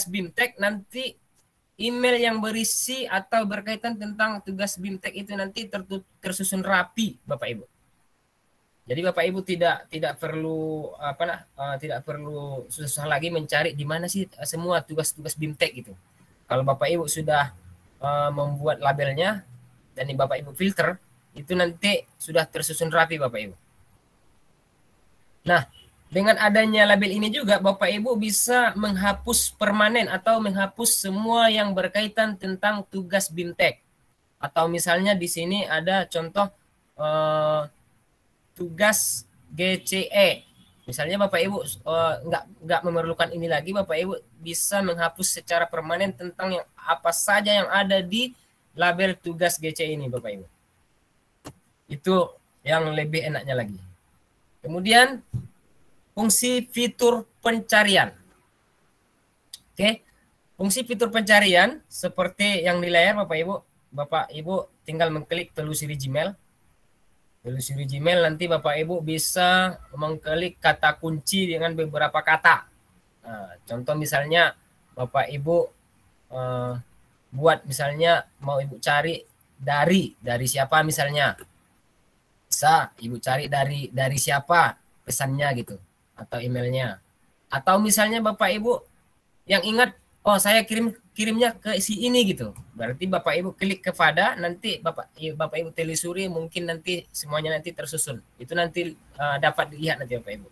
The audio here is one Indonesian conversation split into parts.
BIMTEK nanti email yang berisi atau berkaitan tentang tugas BIMTEK itu nanti tersusun rapi, Bapak Ibu. Jadi Bapak Ibu tidak perlu tidak perlu susah lagi mencari di mana sih semua tugas-tugas BIMTEK gitu. Kalau Bapak Ibu sudah membuat labelnya dan Bapak Ibu filter, itu nanti sudah tersusun rapi Bapak Ibu. Nah, dengan adanya label ini juga Bapak Ibu bisa menghapus permanen atau menghapus semua yang berkaitan tentang tugas BIMTEK. Atau misalnya di sini ada contoh tugas GCE. Misalnya Bapak Ibu nggak memerlukan ini lagi, Bapak Ibu bisa menghapus secara permanen tentang yang apa saja yang ada di label tugas GCE ini Bapak Ibu. Itu yang lebih enaknya lagi. Kemudian fungsi fitur pencarian. Oke. Fungsi fitur pencarian seperti yang di layar Bapak Ibu tinggal mengklik telusuri Gmail. Telusuri Gmail nanti Bapak Ibu bisa mengklik kata kunci dengan beberapa kata. Nah, contoh misalnya Bapak Ibu buat misalnya mau Ibu cari dari siapa misalnya. Bisa Ibu cari dari siapa pesannya gitu atau emailnya. Atau misalnya Bapak Ibu yang ingat, oh saya kirimnya ke si ini gitu. Berarti Bapak Ibu klik kepada, nanti Bapak Ibu telusuri, mungkin nanti semuanya nanti tersusun. Itu nanti dapat dilihat nanti Bapak Ibu.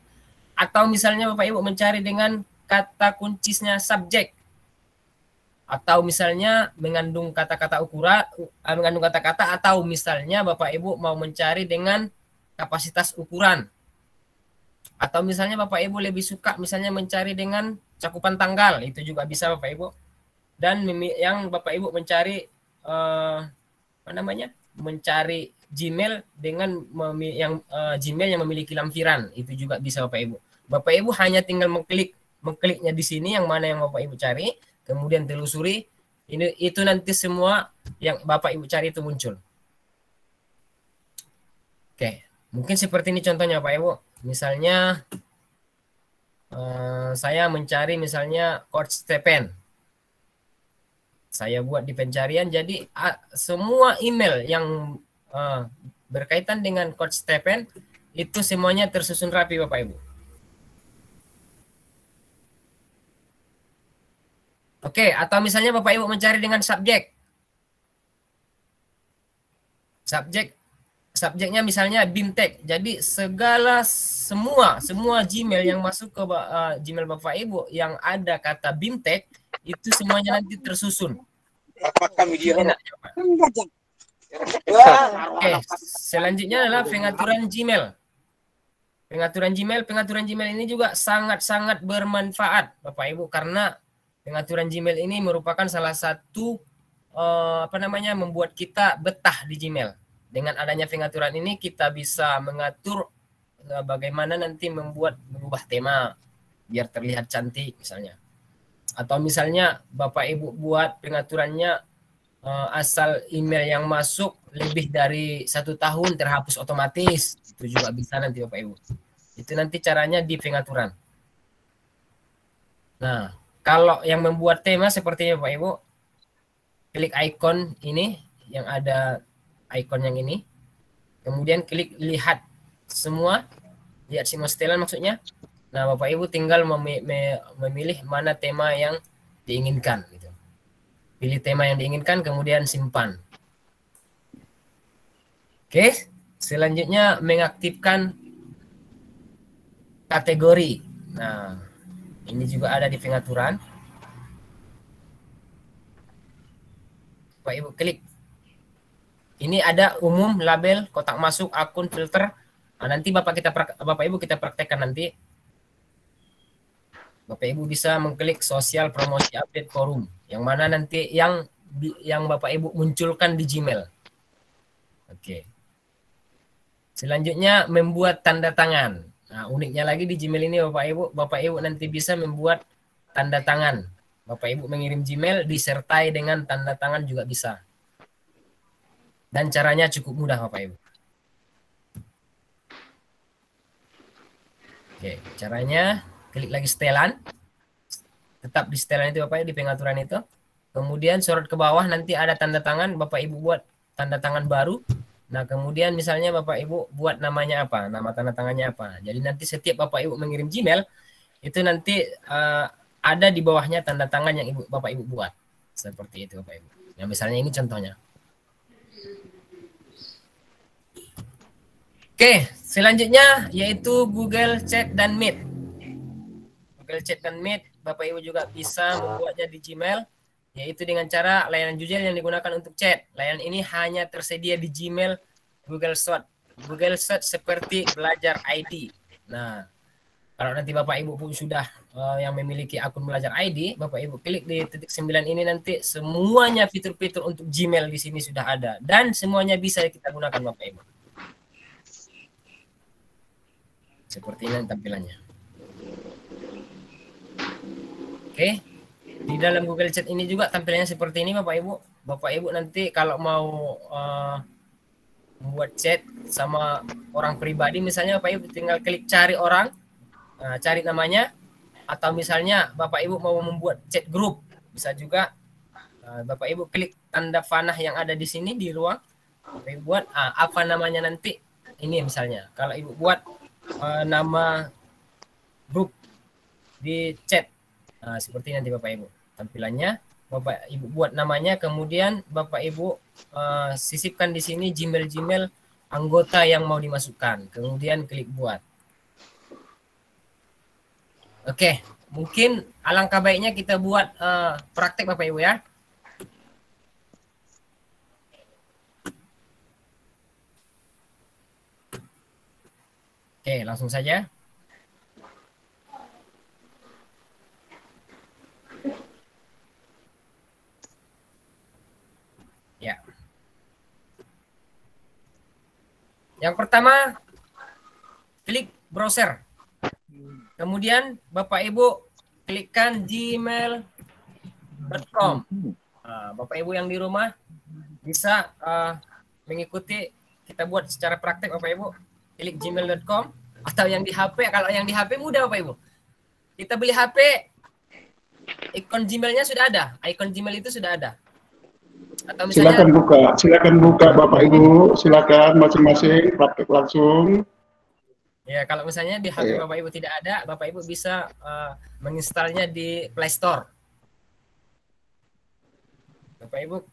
Atau misalnya Bapak Ibu mencari dengan kata kuncisnya subjek. Atau misalnya mengandung kata-kata ukuran, mengandung kata-kata, atau misalnya Bapak Ibu mau mencari dengan kapasitas ukuran. Atau misalnya Bapak Ibu lebih suka misalnya mencari dengan cakupan tanggal, itu juga bisa Bapak Ibu. Dan yang Bapak Ibu mencari mencari Gmail dengan Gmail yang memiliki lampiran, itu juga bisa Bapak Ibu. Bapak Ibu hanya tinggal mengkliknya di sini yang mana yang Bapak Ibu cari, kemudian telusuri, itu nanti semua yang Bapak Ibu cari itu muncul. Oke, mungkin seperti ini contohnya Bapak Ibu. Misalnya saya mencari misalnya Coach Stephen. Saya buat di pencarian, jadi semua email yang berkaitan dengan Coach Stephen itu semuanya tersusun rapi Bapak Ibu. Oke, atau misalnya Bapak Ibu mencari dengan subjek. Subjeknya misalnya BIMTEK. Jadi semua Gmail yang masuk ke Gmail Bapak Ibu yang ada kata BIMTEK itu semuanya nanti tersusun. Oke, selanjutnya adalah pengaturan Gmail. Pengaturan Gmail ini juga sangat-sangat bermanfaat Bapak Ibu, karena pengaturan Gmail ini merupakan salah satu membuat kita betah di Gmail. Dengan adanya pengaturan ini kita bisa mengatur bagaimana nanti mengubah tema biar terlihat cantik misalnya. Atau misalnya Bapak Ibu buat pengaturannya asal email yang masuk lebih dari 1 tahun terhapus otomatis, itu juga bisa nanti Bapak Ibu. Itu nanti caranya di pengaturan. Nah, kalau yang membuat tema sepertinya Bapak Ibu, klik icon ini yang ada icon yang ini, kemudian klik lihat semua setelan maksudnya. Nah, Bapak Ibu tinggal memilih mana tema yang diinginkan gitu. Pilih tema yang diinginkan, kemudian simpan. Oke, selanjutnya mengaktifkan kategori. Nah, ini juga ada di pengaturan. Bapak Ibu klik. Ini ada umum, label, kotak masuk, akun, filter. Nah, nanti Bapak Ibu kita praktekkan nanti. Bapak Ibu bisa mengklik sosial, promosi, update, forum. Yang mana nanti yang Bapak Ibu munculkan di Gmail. Oke. Selanjutnya membuat tanda tangan. Nah, uniknya lagi di Gmail ini Bapak Ibu nanti bisa membuat tanda tangan. Bapak Ibu mengirim Gmail disertai dengan tanda tangan juga bisa. Dan caranya cukup mudah Bapak Ibu. Oke, caranya klik lagi setelan. tetap di setelan itu Bapak Ibu, di pengaturan itu. Kemudian sorot ke bawah nanti ada tanda tangan, Bapak Ibu buat tanda tangan baru. Nah, kemudian misalnya Bapak Ibu buat namanya apa, nama tanda tangannya apa. Jadi nanti setiap Bapak Ibu mengirim Gmail, itu nanti ada di bawahnya tanda tangan yang Bapak Ibu buat. Seperti itu Bapak Ibu. Nah, misalnya ini contohnya. Oke, selanjutnya yaitu Google Chat dan Meet. Google Chat dan Meet, Bapak Ibu juga bisa membuatnya di Gmail, yaitu dengan cara layanan Jujel yang digunakan untuk chat. Layanan ini hanya tersedia di Gmail, Google Suite. Google Suite seperti Belajar ID. Nah, kalau nanti Bapak Ibu pun sudah yang memiliki akun Belajar ID, Bapak Ibu klik di titik 9 ini, nanti semuanya fitur-fitur untuk Gmail di sini sudah ada. Dan semuanya bisa kita gunakan Bapak Ibu. Seperti ini tampilannya. Oke. Di dalam Google Chat ini juga tampilannya seperti ini Bapak Ibu. Bapak Ibu nanti kalau mau membuat chat sama orang pribadi, misalnya Bapak Ibu tinggal klik cari orang, cari namanya, atau misalnya Bapak Ibu mau membuat chat grup, bisa juga Bapak Ibu klik tanda panah yang ada di sini di ruang, Bapak Ibu buat apa namanya nanti. Ini misalnya kalau Ibu buat nama grup di chat, seperti nanti Bapak Ibu tampilannya. Bapak Ibu buat namanya, kemudian Bapak Ibu sisipkan di sini Gmail anggota yang mau dimasukkan, kemudian klik buat. Oke, mungkin alangkah baiknya kita buat praktek Bapak Ibu ya. Oke, langsung saja. Ya. Yang pertama, klik browser. Kemudian Bapak Ibu klikkan gmail.com. Bapak Ibu yang di rumah bisa mengikuti kita buat secara praktek Bapak Ibu. Klik gmail.com, atau yang di HP, kalau yang di HP mudah Bapak Ibu. Kita beli HP, ikon Gmailnya sudah ada, ikon Gmail itu sudah ada. Atau misalnya, silakan buka Bapak Ibu, silakan masing-masing praktek langsung. Ya, kalau misalnya di HP Bapak Ibu tidak ada, Bapak Ibu bisa menginstalnya di Play Store. Bapak Ibu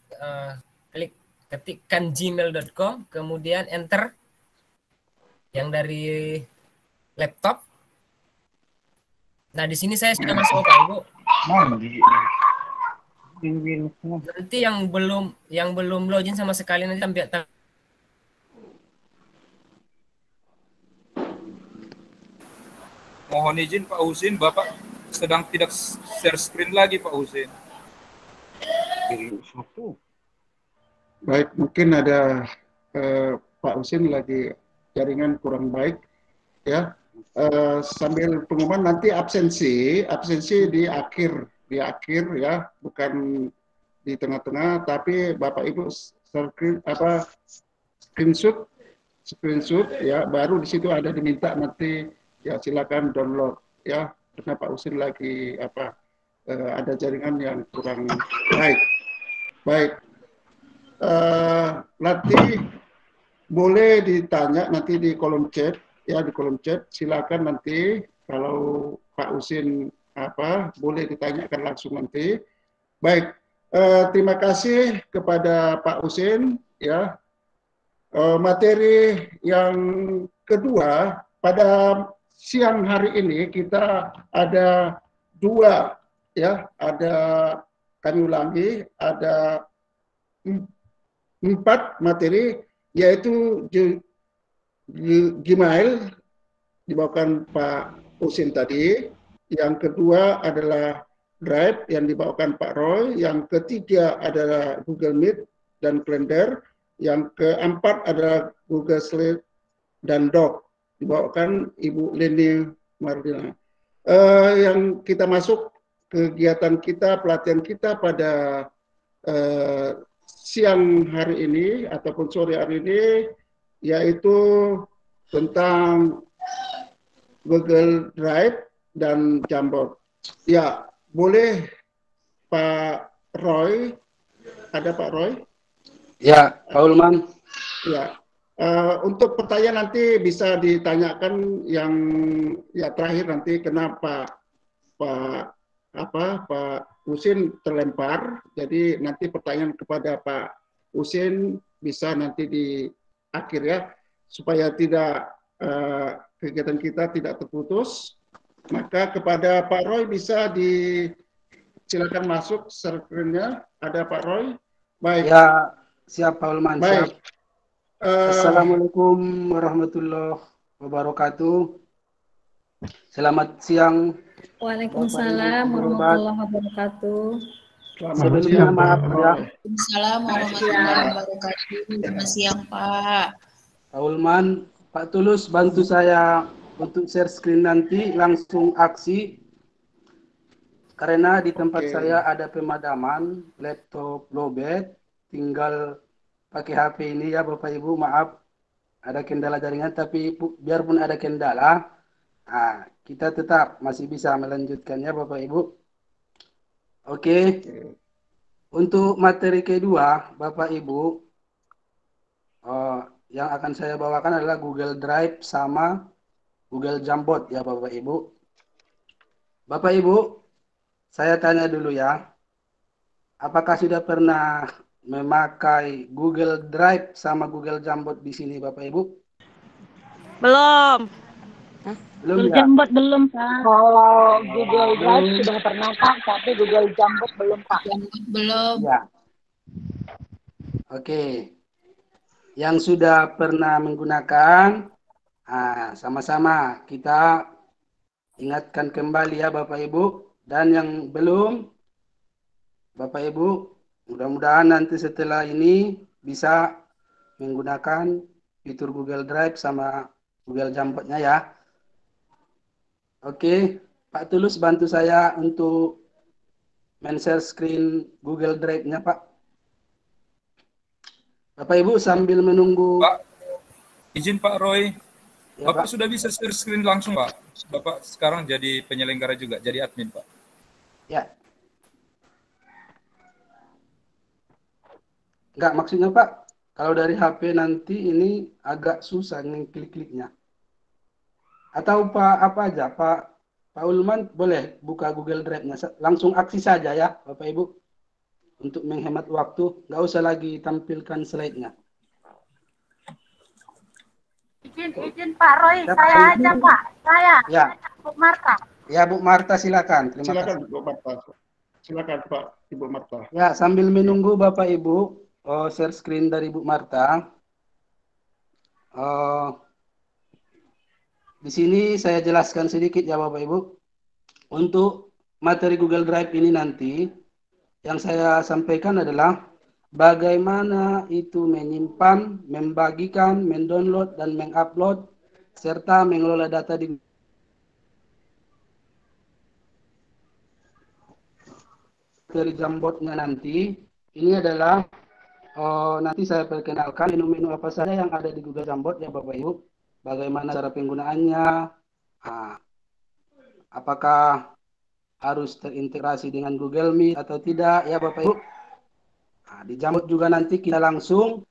ketikkan gmail.com, kemudian enter yang dari laptop. Nah, di sini saya sudah masuk Bapak Ibu. Nanti yang belum login sama sekali nanti tampil. Mohon izin Pak Husin, Bapak sedang tidak share screen lagi Pak Husin. Baik, mungkin ada Pak Husin lagi jaringan kurang baik ya. Sambil pengumuman nanti absensi di akhir ya, bukan di tengah-tengah, tapi Bapak Ibu screenshot ya, baru di situ ada diminta nanti ya, silakan download ya, karena Pak Husin lagi ada jaringan yang kurang baik. Nanti boleh ditanya nanti di kolom chat ya, di kolom chat silakan nanti kalau Pak Husin boleh ditanyakan langsung nanti. Baik, terima kasih kepada Pak Husin ya. Materi yang kedua pada siang hari ini kita ada dua ya, kami ulangi, ada 4 materi, yaitu Gmail dibawakan Pak Husin tadi. Yang kedua adalah Drive yang dibawakan Pak Roy. Yang ketiga adalah Google Meet dan Calendar. Yang keempat adalah Google Slide dan Doc dibawakan Ibu Leni Mardina. Yang kita masuk kegiatan kita, pelatihan kita pada siang hari ini ataupun sore hari ini, yaitu tentang Google Drive dan Jamboard. Ya, boleh Pak Roy, ada Pak Roy? Ya, Pak Ulman. Ya, untuk pertanyaan nanti bisa ditanyakan yang ya terakhir nanti kenapa Pak Husin terlempar. Jadi nanti pertanyaan kepada Pak Husin bisa nanti di akhir ya, supaya tidak kegiatan kita tidak terputus. Maka kepada Pak Roy bisa silakan masuk screen-nya. Ada Pak Roy? Baik. Ya, siap Pak Ulman. Baik. Siap. Assalamualaikum warahmatullahi wabarakatuh. Selamat siang. Waalaikumsalam warahmatullahi wabarakatuh. Selamat siang, maaf Pak ya. Roy. Waalaikumsalam warahmatullahi wabarakatuh. Selamat siang, Pak. Pak Ulman, Pak Tulus bantu saya untuk share screen nanti langsung aksi. Karena di tempat saya ada pemadaman, laptop lowbat, tinggal pakai HP ini ya Bapak Ibu, maaf ada kendala jaringan, tapi biarpun ada kendala, nah, kita tetap masih bisa melanjutkannya Bapak Ibu. Oke. Untuk materi kedua Bapak Ibu, yang akan saya bawakan adalah Google Drive sama Google Jamboard ya Bapak Ibu. Bapak Ibu, saya tanya dulu ya, apakah sudah pernah memakai Google Drive sama Google Jamboard di sini Bapak Ibu? Belum. Belum ya? Jamboard belum, Pak. Kalau Google Drive sudah pernah, Pak, tapi Google Jamboard belum, Pak. Belum. Ya. Oke. Yang sudah pernah menggunakan, sama-sama kita ingatkan kembali ya Bapak Ibu. Dan yang belum, Bapak Ibu, mudah-mudahan nanti setelah ini bisa menggunakan fitur Google Drive sama Google Jamboard-nya ya. Oke, Pak Tulus bantu saya untuk men-share screen Google Drive-nya, Pak. Bapak Ibu sambil menunggu. Pak, izin Pak Roy. Ya, Bapak Pak. sudah bisa share screen langsung, Pak. Bapak sekarang jadi penyelenggara juga, jadi admin, Pak. Ya. Enggak, maksudnya Pak, kalau dari HP nanti ini agak susah ngeklik-kliknya. Atau Pak apa aja, Pak Ulman boleh buka Google Drive-nya, langsung aksi saja ya Bapak Ibu. Untuk menghemat waktu, nggak usah lagi tampilkan slide-nya. Izin Pak Roy, Ya, saya aja Pak, saya. Ya. Bu Marta. Ya Bu Marta silakan. Terima Silakan kasih. Bu Marta. Silakan Pak Ibu Marta. Ya, sambil menunggu Bapak Ibu share screen dari Bu Marta. Di sini saya jelaskan sedikit ya Bapak Ibu. Untuk materi Google Drive ini nanti yang saya sampaikan adalah bagaimana itu menyimpan, membagikan, mendownload dan mengupload serta mengelola data di materi Jamboard-nya nanti. Ini adalah nanti saya perkenalkan menu-menu apa saja yang ada di Google Jamboard ya Bapak Ibu. Bagaimana cara penggunaannya, apakah harus terintegrasi dengan Google Meet atau tidak ya Bapak Ibu. Di Jamboard juga nanti kita langsung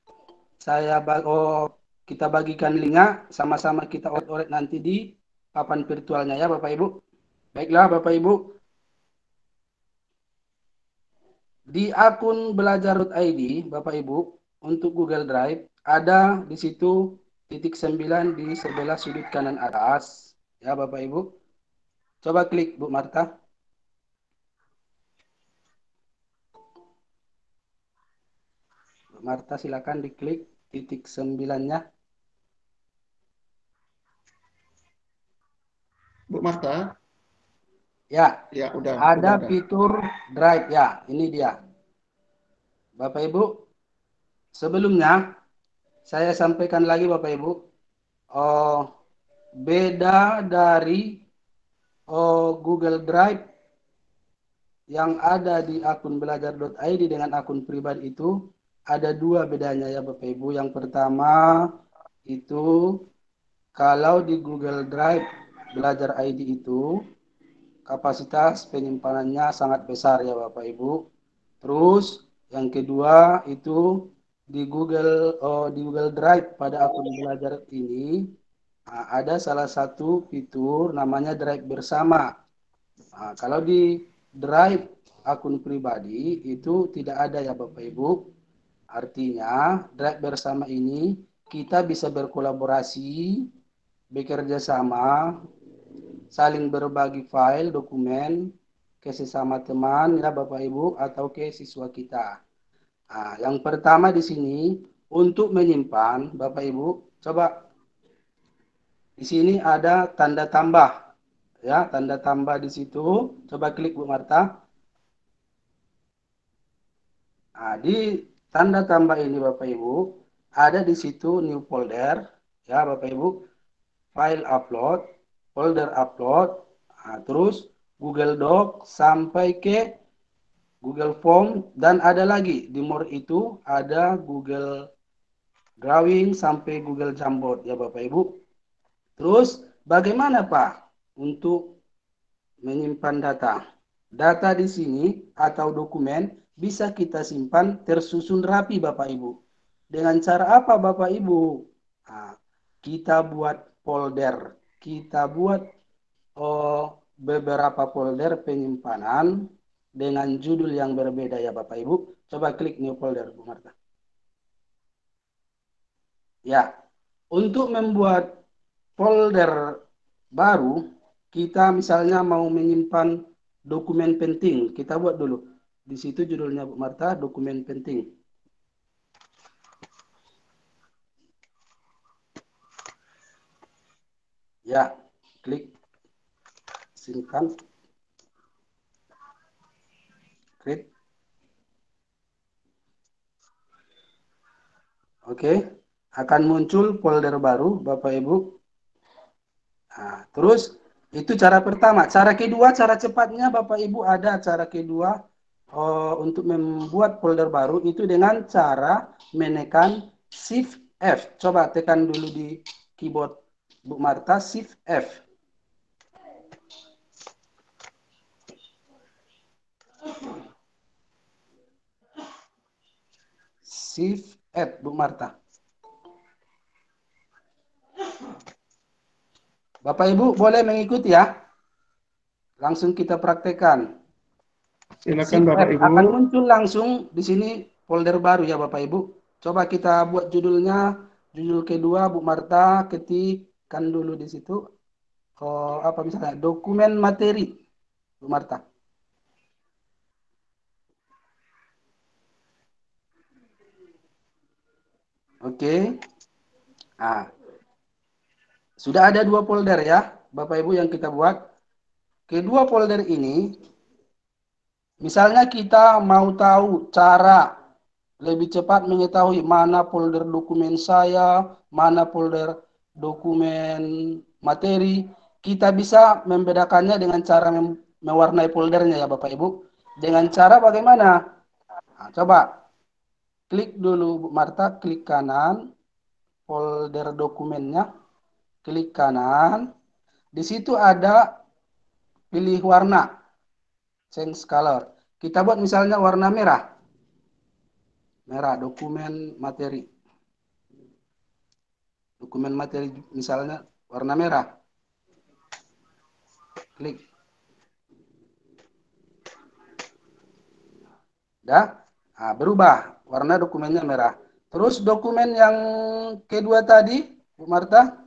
kita bagikan linknya, sama-sama kita oret-oret nanti di papan virtualnya ya Bapak Ibu. Baiklah Bapak Ibu. Di akun belajar.id Bapak Ibu untuk Google Drive ada di situ titik 9 di sebelah sudut kanan atas ya Bapak Ibu. Coba klik Bu Marta. Bu Marta silakan diklik titik 9-nya. Bu Marta. Ya. Ya, udah. Ada udah. fitur Drive ya, ini dia. Bapak Ibu, sebelumnya saya sampaikan lagi Bapak Ibu, beda dari Google Drive yang ada di akun belajar.id dengan akun pribadi itu ada dua bedanya ya Bapak Ibu. Yang pertama itu kalau di Google Drive belajar ID itu kapasitas penyimpanannya sangat besar ya Bapak Ibu. Terus yang kedua itu di Google Drive pada akun belajar ini ada salah satu fitur namanya Drive bersama. Nah, kalau di Drive akun pribadi itu tidak ada ya Bapak Ibu. Artinya Drive bersama ini kita bisa berkolaborasi, bekerja sama, saling berbagi file, dokumen ke sesama teman ya Bapak Ibu atau ke siswa kita. Nah, yang pertama di sini untuk menyimpan Bapak Ibu, coba di sini ada tanda tambah ya, tanda tambah di situ. Coba klik Bu Marta. Nah, di tanda tambah ini Bapak Ibu ada di situ new folder ya Bapak Ibu, file upload, folder upload, nah, terus Google Doc sampai ke Google Form, dan ada lagi di more itu ada Google Drawing sampai Google Jamboard ya Bapak Ibu. Terus bagaimana Pak untuk menyimpan data? Data di sini atau dokumen bisa kita simpan tersusun rapi Bapak Ibu. Dengan cara apa Bapak Ibu? Nah, kita buat folder, kita buat beberapa folder penyimpanan dengan judul yang berbeda ya Bapak Ibu. Coba klik new folder Bu Marta. Ya, untuk membuat folder baru, kita misalnya mau menyimpan dokumen penting, kita buat dulu. Di situ judulnya Bu Marta, dokumen penting. Ya, klik simpan. Klik. Oke, akan muncul folder baru Bapak Ibu. Nah, terus itu cara pertama. Cara kedua, cara cepatnya Bapak Ibu ada cara kedua untuk membuat folder baru itu dengan cara menekan Shift F. Coba tekan dulu di keyboard Bu Marta, Shift F. Shift F Bu Marta. Bapak Ibu boleh mengikuti ya. Langsung kita praktekkan. Silakan Bapak Ibu. Akan muncul langsung di sini folder baru ya Bapak Ibu. Coba kita buat judulnya, judul kedua Bu Marta, ketikkan dulu di situ. Apa misalnya dokumen materi Bu Marta. Oke. Nah, sudah ada 2 folder ya Bapak Ibu yang kita buat. Kedua folder ini, misalnya kita mau tahu cara lebih cepat mengetahui mana folder dokumen saya, mana folder dokumen materi, kita bisa membedakannya dengan cara mewarnai foldernya ya Bapak Ibu. Dengan cara bagaimana? Nah, coba klik dulu Bu Marta, klik kanan, folder dokumennya, klik kanan. Di situ ada pilih warna, change color. Kita buat misalnya warna merah. Merah, dokumen materi. Dokumen materi misalnya warna merah. Klik. Dah? Nah, berubah. Warna dokumennya merah. Terus dokumen yang kedua tadi, Bu Marta.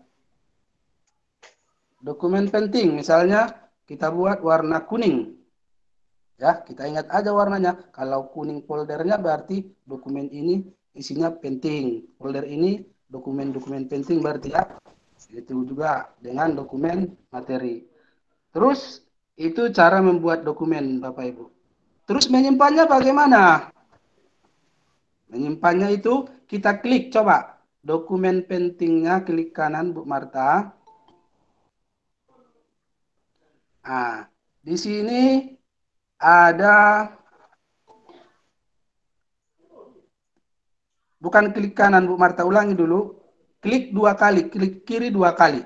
Dokumen penting. Misalnya kita buat warna kuning. Ya, kita ingat aja warnanya. Kalau kuning foldernya berarti dokumen ini isinya penting. Folder ini dokumen-dokumen penting berarti ya. Itu juga dengan dokumen materi. Terus itu cara membuat dokumen Bapak Ibu. Terus menyimpannya bagaimana? Menyimpannya itu kita klik, coba. Dokumen pentingnya klik kanan Bu Marta. Nah, di sini ada, bukan klik kanan Bu Marta, ulangi dulu. Klik 2 kali, klik kiri 2 kali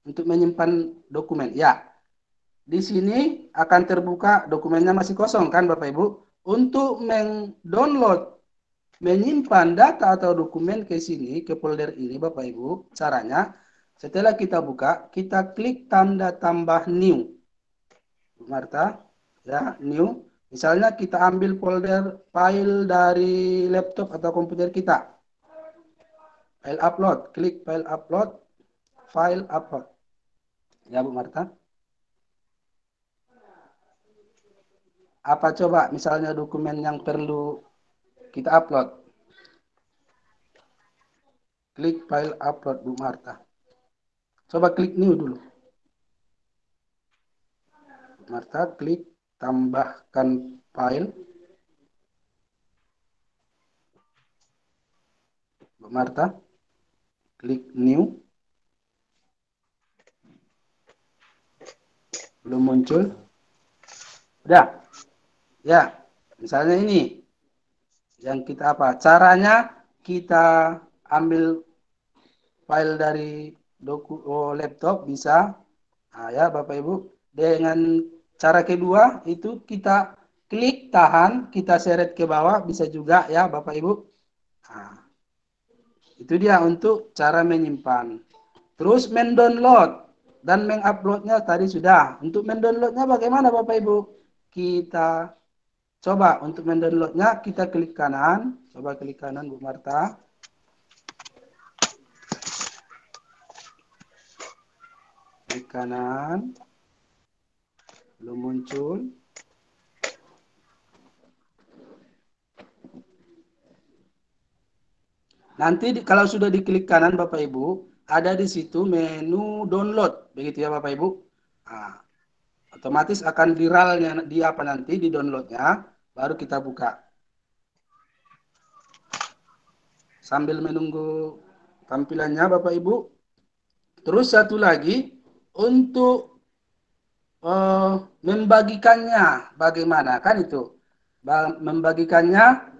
untuk menyimpan dokumen. Ya. di sini akan terbuka dokumennya masih kosong kan Bapak Ibu. Untuk mendownload, menyimpan data atau dokumen ke sini, ke folder ini Bapak Ibu, caranya setelah kita buka, kita klik tanda tambah new. Bu Marta, ya, new. Misalnya kita ambil folder file dari laptop atau komputer kita. File upload, klik file upload, file upload. Ya Bu Marta. Apa coba misalnya dokumen yang perlu kita upload? Klik file upload Bu Marta. Coba klik new dulu. Bu Marta, klik tambahkan file. Bu Marta, klik new. Belum muncul. Udah. Ya, misalnya ini. Yang kita apa? Caranya kita ambil file dari laptop bisa. Nah, ya Bapak Ibu. Dengan cara kedua itu kita klik tahan, kita seret ke bawah bisa juga ya Bapak Ibu. Nah, itu dia untuk cara menyimpan. Terus mendownload dan menguploadnya tadi sudah. Untuk mendownloadnya bagaimana Bapak Ibu? Kita coba untuk mendownloadnya kita klik kanan. Coba klik kanan Bu Marta. Klik kanan. Belum muncul. Nanti kalau sudah diklik kanan Bapak Ibu, ada di situ menu download, begitu ya Bapak Ibu. Nah, otomatis akan viralnya di apa nanti di downloadnya, baru kita buka. Sambil menunggu tampilannya Bapak Ibu. Terus satu lagi untuk membagikannya bagaimana kan itu? Membagikannya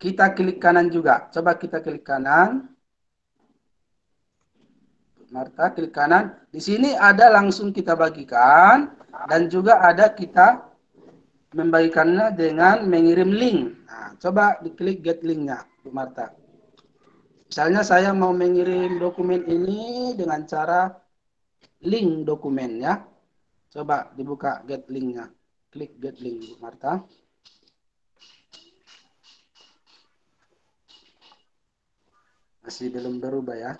kita klik kanan juga. Coba kita klik kanan. Marta klik kanan. Di sini ada langsung kita bagikan dan juga ada kita membagikannya dengan mengirim link. Nah, coba diklik get linknya, Bu Marta. Misalnya saya mau mengirim dokumen ini dengan cara link dokumen ya. Coba dibuka get linknya. Klik get link, Bu Marta. Masih belum berubah ya.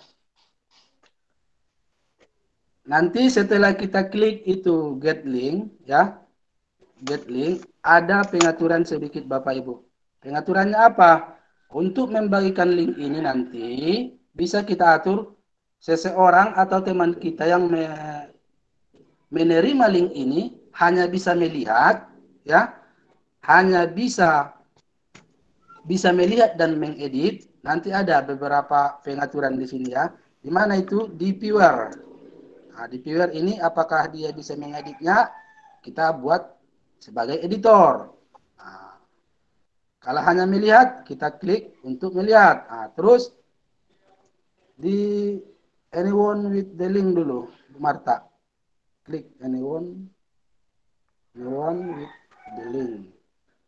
Nanti setelah kita klik itu get link ya. Get link ada pengaturan sedikit Bapak Ibu. Pengaturannya apa? Untuk membagikan link ini nanti bisa kita atur seseorang atau teman kita yang menerima link ini hanya bisa melihat ya. Hanya bisa melihat dan mengedit. Nanti ada beberapa pengaturan di sini ya. Di mana itu di viewer. Nah, di viewer ini apakah dia bisa mengeditnya? Kita buat sebagai editor. Nah, kalau hanya melihat, kita klik untuk melihat. Nah, terus di anyone with the link dulu, Marta. Klik anyone with the link.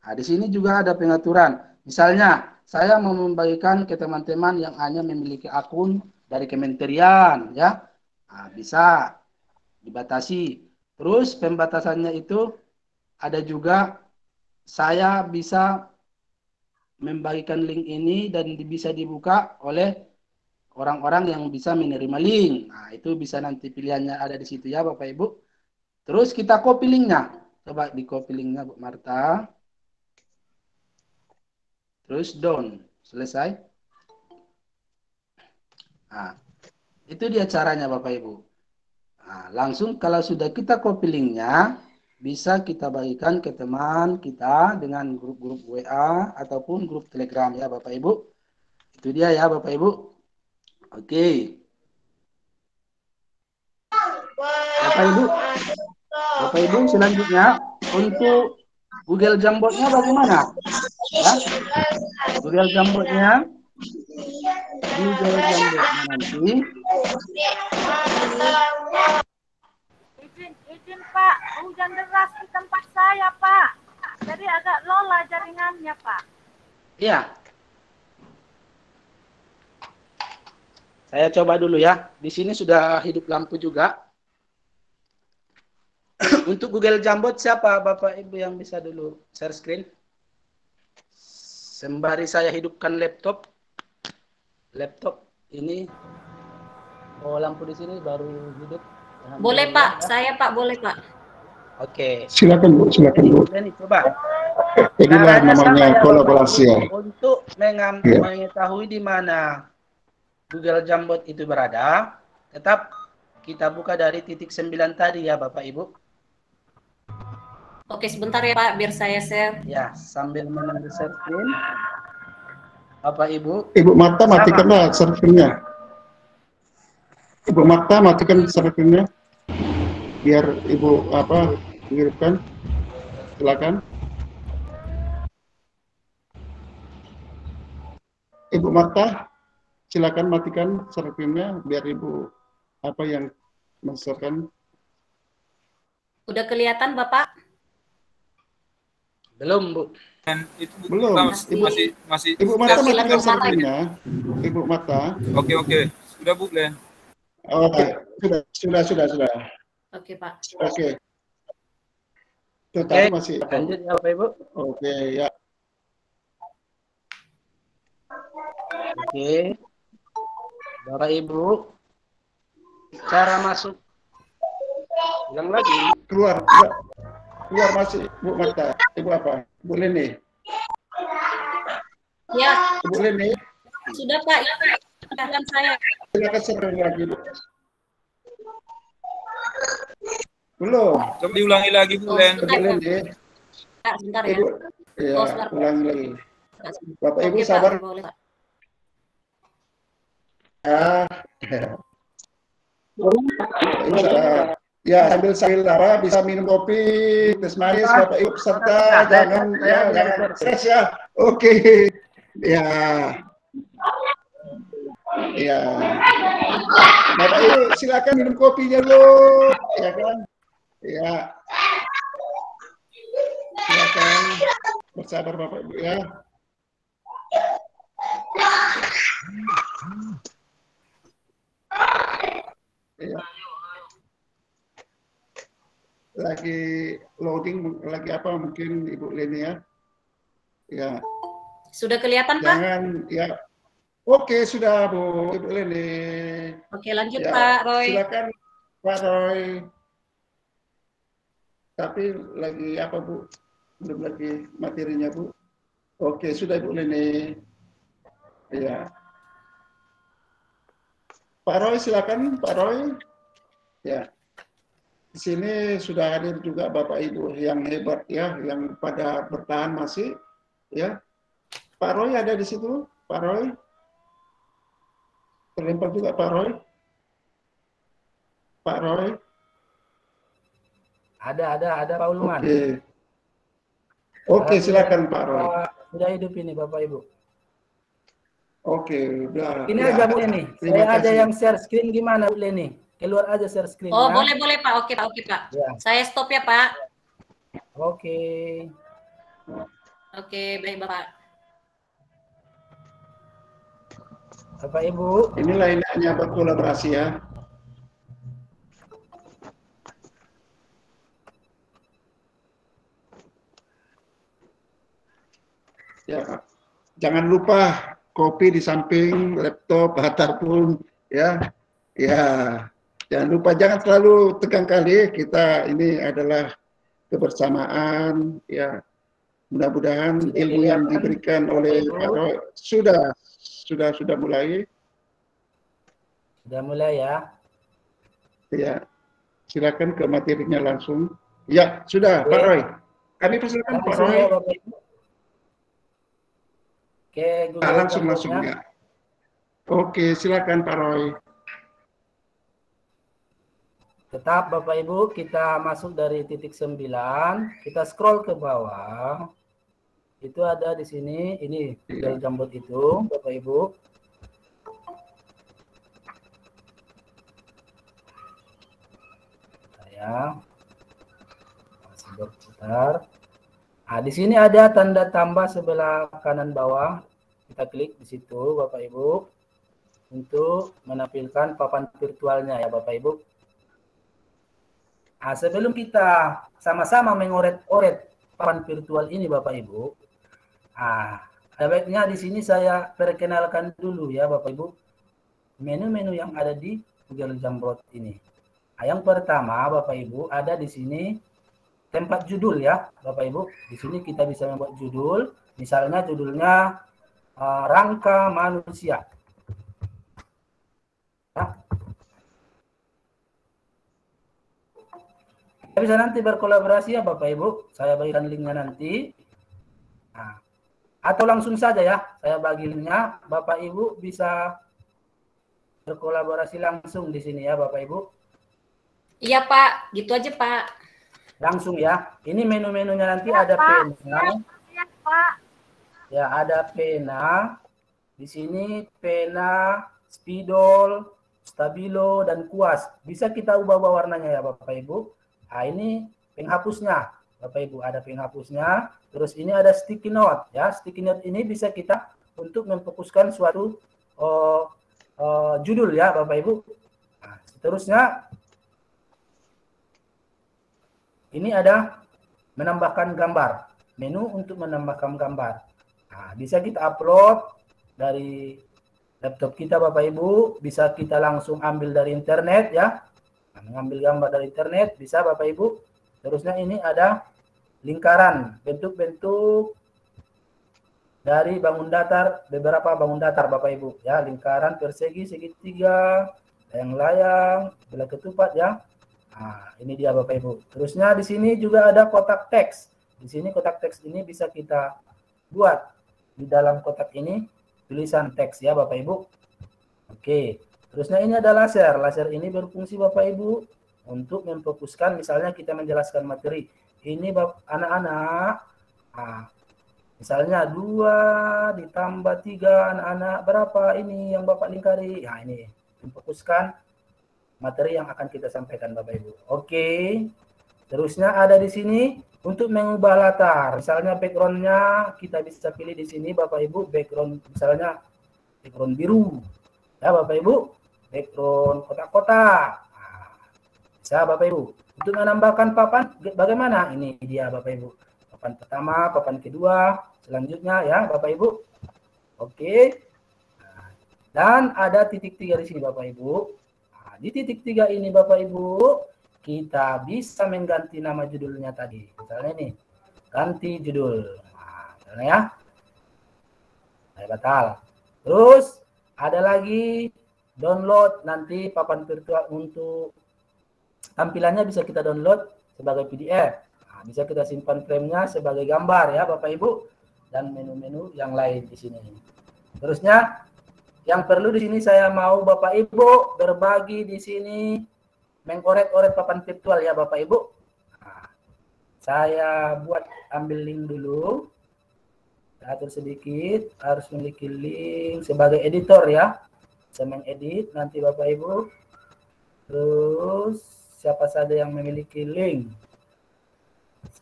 Nah, di sini juga ada pengaturan. Misalnya, saya mau membagikan ke teman-teman yang hanya memiliki akun dari kementerian, ya. Nah, bisa dibatasi. Terus pembatasannya itu ada juga saya bisa membagikan link ini dan bisa dibuka oleh orang-orang yang bisa menerima link. Nah, itu bisa nanti pilihannya ada di situ ya Bapak Ibu. Terus kita copy linknya. Coba di copy linknya Bu Marta. Terus down. Selesai. Nah, itu dia caranya Bapak Ibu. Nah, langsung kalau sudah kita copy linknya, bisa kita bagikan ke teman kita dengan grup-grup WA ataupun grup Telegram ya Bapak Ibu. Itu dia ya Bapak Ibu. Oke. Bapak Ibu selanjutnya untuk Google Jamboardnya bagaimana? Ya? Google Jamboardnya nanti Pak, hujan deras di tempat saya, Pak. Jadi agak lola jaringannya, Pak. Iya. Saya coba dulu ya. Di sini sudah hidup lampu juga. Untuk Google Jambot siapa Bapak Ibu yang bisa dulu share screen? Sembari saya hidupkan laptop. Laptop ini. Oh, lampu di sini baru hidup. Boleh Pak, saya Pak, boleh Pak. Oke. Silakan Bu, silakan Bu. Ini coba. Inilah Caranya sama namanya ya, kolaborasi ya. Bapak Ibu. Untuk Ya. mengetahui di mana Google Jambot itu berada, tetap kita buka dari titik 9 tadi ya Bapak Ibu. Oke, sebentar ya Pak, biar saya share. Ya, sambil menunggu share screen. Bapak Ibu. Ibu Marta matikanlah servernya. Ibu Marta matikan servernya. Biar Ibu mengirimkan. Silakan. Ibu Marta, silakan matikan servernya biar Ibu yang menserkan. Udah kelihatan Bapak? Belum, Bu. Dan itu Belum. masih Ibu Marta share matikan screen. servernya. Ibu Marta. Oke. Sudah Bu, Len. Oke, sudah. Oke Pak. Oke. Tetapi masih. Lanjut ya Bapak Ibu. Oke, ya. Oke. Bapak Ibu. Cara masuk. Ulang lagi. Keluar masih Bu Marta. Ibu apa? Bu Leni. Ya, Bu Leni. sudah Pak. Ya, silakan saya. Silakan server lagi Bu. Belum. Coba diulangi lagi Bu, Len. Bu Leni. Pak, sebentar ya. Ibu. Ya, sebentar. ulangi lagi. Bapak Ibu Oke, Pak, sabar. boleh, Pak. Ya, sambil bisa minum kopi, teh manis, Bapak Ibu peserta, jangan stres ya. Oke. Ya. Ya. Bapak Ibu silakan minum kopinya dulu, ya kan? Ya. Silakan bersabar Bapak Ibu ya. Ya. Lagi loading, lagi apa mungkin Ibu Leni ya? Ya. Sudah kelihatan Pak? Jangan ya. Oke, sudah Bu Ibu Leni. Oke, lanjut Ya, Pak Roy. silakan Pak Roy. Tapi lagi apa Bu? Belum lagi materinya Bu. Oke, sudah Ibu Leni. Ya. Pak Roy silakan Pak Roy. Ya. Di sini sudah hadir juga Bapak Ibu yang hebat ya, yang pada bertahan masih ya. Pak Roy ada di situ, Pak Roy. Terlempar juga Pak Roy. Pak Roy. Ada Pak Ulman. Oke, silakan Pak Roy. Sudah hidup ini Bapak Ibu. Oke, udah. Ini ya. aja Bu Leni. Saya ada yang share screen gimana Bu Leni? Keluar aja share screen. Oh, boleh Pak. Oke Pak. Ya. Saya stop ya Pak. Oke. Oke, baik Bapak. Bapak Ibu. Inilah enaknya berkolaborasi ya. Ya, jangan lupa kopi di samping laptop ataupun ya. Ya, jangan lupa, jangan terlalu tegang kali. Kita ini adalah kebersamaan ya. Mudah-mudahan ilmu yang diberikan oleh Pak Roy sudah mulai. Sudah mulai ya. Ya, silakan ke materinya langsung. Ya, sudah Pak Roy. Kami persilakan Pak Roy. Oke, langsung ya. Oke, silakan Pak Roy. Tetap Bapak Ibu, kita masuk dari titik 9, kita scroll ke bawah. Itu ada di sini, ini Google Jambot itu, Bapak Ibu. berputar. Nah, di sini ada tanda tambah sebelah kanan bawah. Kita klik di situ, Bapak Ibu, untuk menampilkan papan virtualnya ya, Bapak Ibu. Nah, sebelum kita sama-sama mengoret-oret papan virtual ini, Bapak Ibu, ada baiknya di sini saya perkenalkan dulu ya, Bapak Ibu, menu-menu yang ada di Google Jamboard ini. Nah, yang pertama, Bapak Ibu, ada di sini tempat judul ya, Bapak Ibu. Di sini kita bisa membuat judul, misalnya judulnya Rangka Manusia. Ya. Kita bisa nanti berkolaborasi ya Bapak Ibu, saya bagikan linknya nanti. Nah, atau langsung saja ya, saya bagi linknya, Bapak Ibu bisa berkolaborasi langsung di sini ya Bapak Ibu. Iya Pak, gitu aja Pak. Langsung ya, ini menu-menunya nanti ada pena. Ya, Pak. Ya, ada pena. Di sini pena, spidol, stabilo, dan kuas. Bisa kita ubah-ubah warnanya ya Bapak Ibu. Nah, ini penghapusnya. Bapak Ibu, ada penghapusnya. Terus ini ada sticky note. Ya, sticky note ini bisa kita untuk memfokuskan suatu judul ya Bapak Ibu. Nah, seterusnya, ini ada menambahkan gambar. Menu untuk menambahkan gambar. Nah, bisa kita upload dari laptop kita Bapak Ibu, bisa kita langsung ambil dari internet ya. Nah, mengambil gambar dari internet bisa Bapak Ibu. Terusnya ini ada lingkaran, bentuk-bentuk dari bangun datar, beberapa bangun datar Bapak Ibu ya, lingkaran, persegi, segitiga, layang-layang, bola ketupat ya. Nah, ini dia Bapak Ibu. Terusnya di sini juga ada kotak teks. Di sini kotak teks ini bisa kita buat di dalam kotak ini tulisan teks ya Bapak Ibu. Oke. Terusnya ini ada laser. Laser ini berfungsi Bapak Ibu untuk memfokuskan, misalnya kita menjelaskan materi. Ini anak-anak. Nah, misalnya 2 ditambah 3 anak-anak berapa ini yang Bapak lingkari. Nah, ini memfokuskan materi yang akan kita sampaikan Bapak Ibu. Oke. Terusnya ada di sini untuk mengubah latar. Misalnya background-nya kita bisa pilih di sini Bapak Ibu, background misalnya background biru. Ya Bapak Ibu, background kotak-kotak. Nah, bisa Bapak Ibu. Untuk menambahkan papan bagaimana? Ini dia Bapak Ibu. Papan pertama, papan kedua, selanjutnya ya Bapak Ibu. Oke. Nah, dan ada titik 3 di sini Bapak Ibu. Nah, di titik 3 ini Bapak Ibu, kita bisa mengganti nama judulnya tadi. Misalnya ini, ganti judul. Nah, misalnya ya. Saya batal. Terus ada lagi download nanti papan virtual untuk tampilannya bisa kita download sebagai PDF. Nah, bisa kita simpan frame-nya sebagai gambar ya Bapak Ibu, dan menu-menu yang lain di sini. Terusnya yang perlu di sini saya mau Bapak Ibu berbagi di sini, mengoret-oret papan virtual ya Bapak Ibu. Nah, saya buat ambil link dulu. Saya atur sedikit, harus memiliki link sebagai editor ya. Saya mengedit nanti Bapak Ibu. Terus siapa saja yang memiliki link,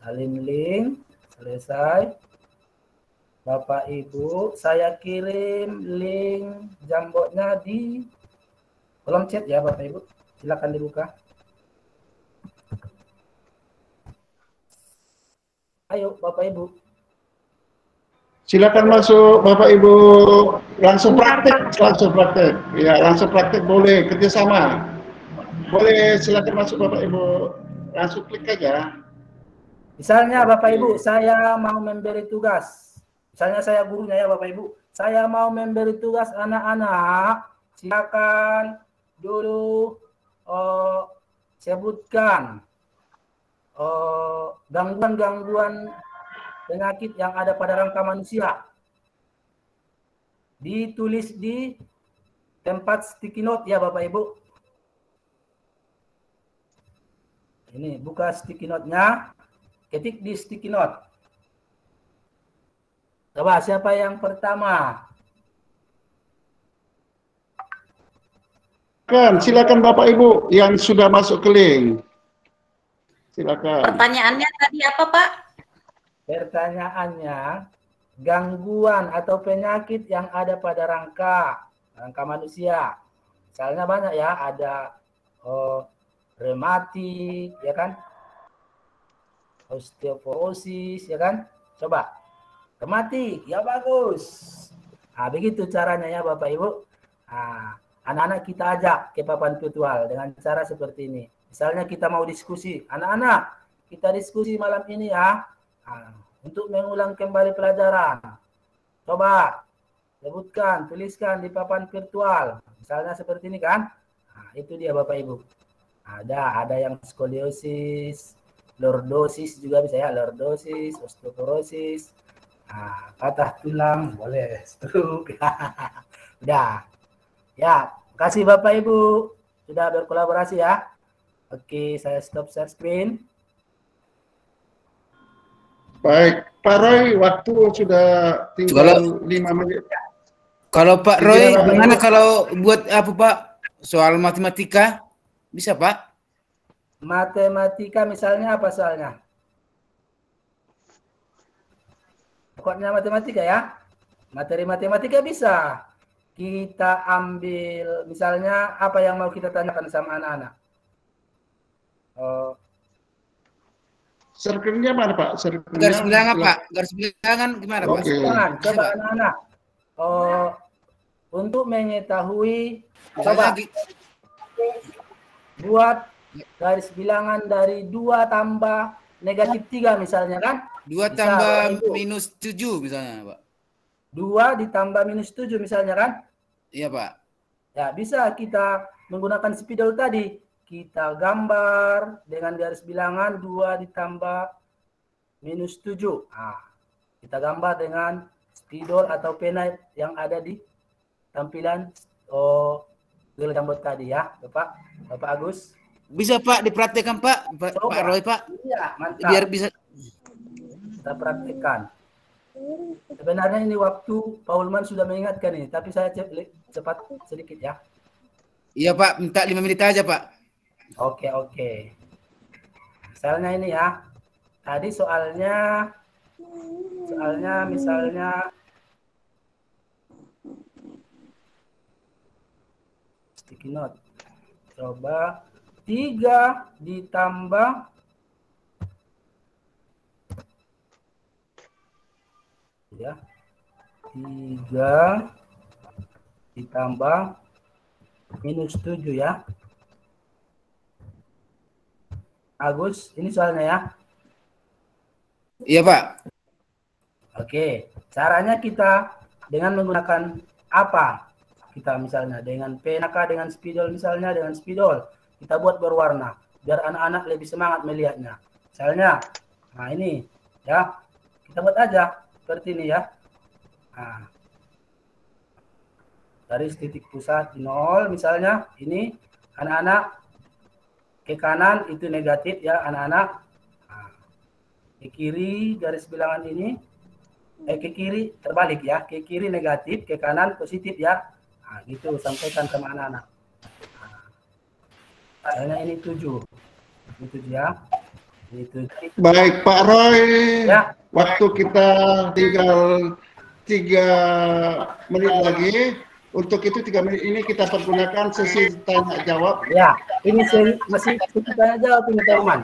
salin link, selesai. Bapak Ibu, saya kirim link Jamboardnya di kolom chat ya Bapak Ibu. Silakan dibuka. Ayo Bapak Ibu. Silakan masuk Bapak Ibu, langsung praktek, Ya, langsung praktek boleh, kerjasama. Boleh, silakan masuk Bapak Ibu, langsung klik aja. Misalnya Bapak Ibu, saya mau memberi tugas. Misalnya saya gurunya ya Bapak Ibu. Saya mau memberi tugas anak-anak. Silakan dulu sebutkan gangguan-gangguan penyakit yang ada pada rangka manusia. Ditulis di tempat sticky note ya Bapak Ibu. Ini buka sticky note-nya, ketik di sticky note. Coba siapa yang pertama? Silakan Bapak Ibu yang sudah masuk ke link. Silakan. Pertanyaannya tadi apa, Pak? Pertanyaannya, gangguan atau penyakit yang ada pada rangka manusia. Misalnya banyak ya, ada rematik, ya kan? Osteoporosis, ya kan? Coba. Rematik, ya bagus. Nah, begitu caranya ya Bapak Ibu. Nah, anak-anak kita ajak ke papan virtual dengan cara seperti ini. Misalnya kita mau diskusi, anak-anak kita diskusi malam ini ya, untuk mengulang kembali pelajaran. Coba sebutkan, tuliskan di papan virtual. Misalnya seperti ini kan. Nah, itu dia Bapak Ibu. Ada yang skoliosis, lordosis juga bisa ya, lordosis, osteoporosis. Patah tulang, boleh, stroke. Udah. Ya, kasih Bapak Ibu sudah berkolaborasi ya. Oke, saya stop share screen. Baik, Pak Roy, waktu sudah tinggal 5 menit. Kalau Pak Roy, gimana kalau buat apa Pak? Soal matematika, bisa Pak? Matematika misalnya apa soalnya? Pokoknya matematika ya. Materi matematika bisa. Kita ambil misalnya apa yang mau kita tanyakan sama anak-anak. Circle-nya mana Pak? Garis bilangan Pak. Garis bilangan gimana Pak? Oke. Coba anak-anak. Untuk mengetahui, coba buat garis bilangan dari 2 tambah negatif 3 misalnya kan? 2 tambah minus 7 misalnya Pak. 2 ditambah minus 7 misalnya kan? Iya Pak. Ya bisa kita menggunakan spidol tadi. Kita gambar dengan garis bilangan 2 ditambah minus 7. Kita gambar dengan spidol atau pena yang ada di tampilan Google Jamboard tadi ya, Bapak Agus. Bisa Pak dipraktekkan Pak, Pak Roy Pak. Iya, mantap. Biar bisa kita praktekkan. Sebenarnya ini waktu Paulman sudah mengingatkan ini, tapi saya cepat sedikit ya. Iya Pak, minta 5 menit aja Pak. Oke. Misalnya ini ya. Tadi soalnya misalnya sticky note. Coba 3 ditambah ya 3 ditambah minus 7 ya. Agus, ini soalnya ya. Iya Pak. Oke, caranya kita dengan menggunakan apa? Kita misalnya dengan pena kah, dengan spidol misalnya, dengan spidol. Kita buat berwarna, biar anak-anak lebih semangat melihatnya. Misalnya, nah ini ya, kita buat aja seperti ini ya. Nah, garis titik pusat di 0 misalnya, ini anak-anak ke kanan itu negatif ya anak-anak. Nah, ke kiri garis bilangan ini, ke kiri terbalik ya, ke kiri negatif, ke kanan positif ya. Nah, gitu sampaikan sama anak-anak. Nah, ini 7. Ini 7 ya. Ini 7. Baik Pak Roy, ya. Waktu kita tinggal 3 menit lagi. Untuk itu 3 menit ini kita pergunakan sesi tanya jawab. Ya, ini masih sesi tanya jawab ini teman.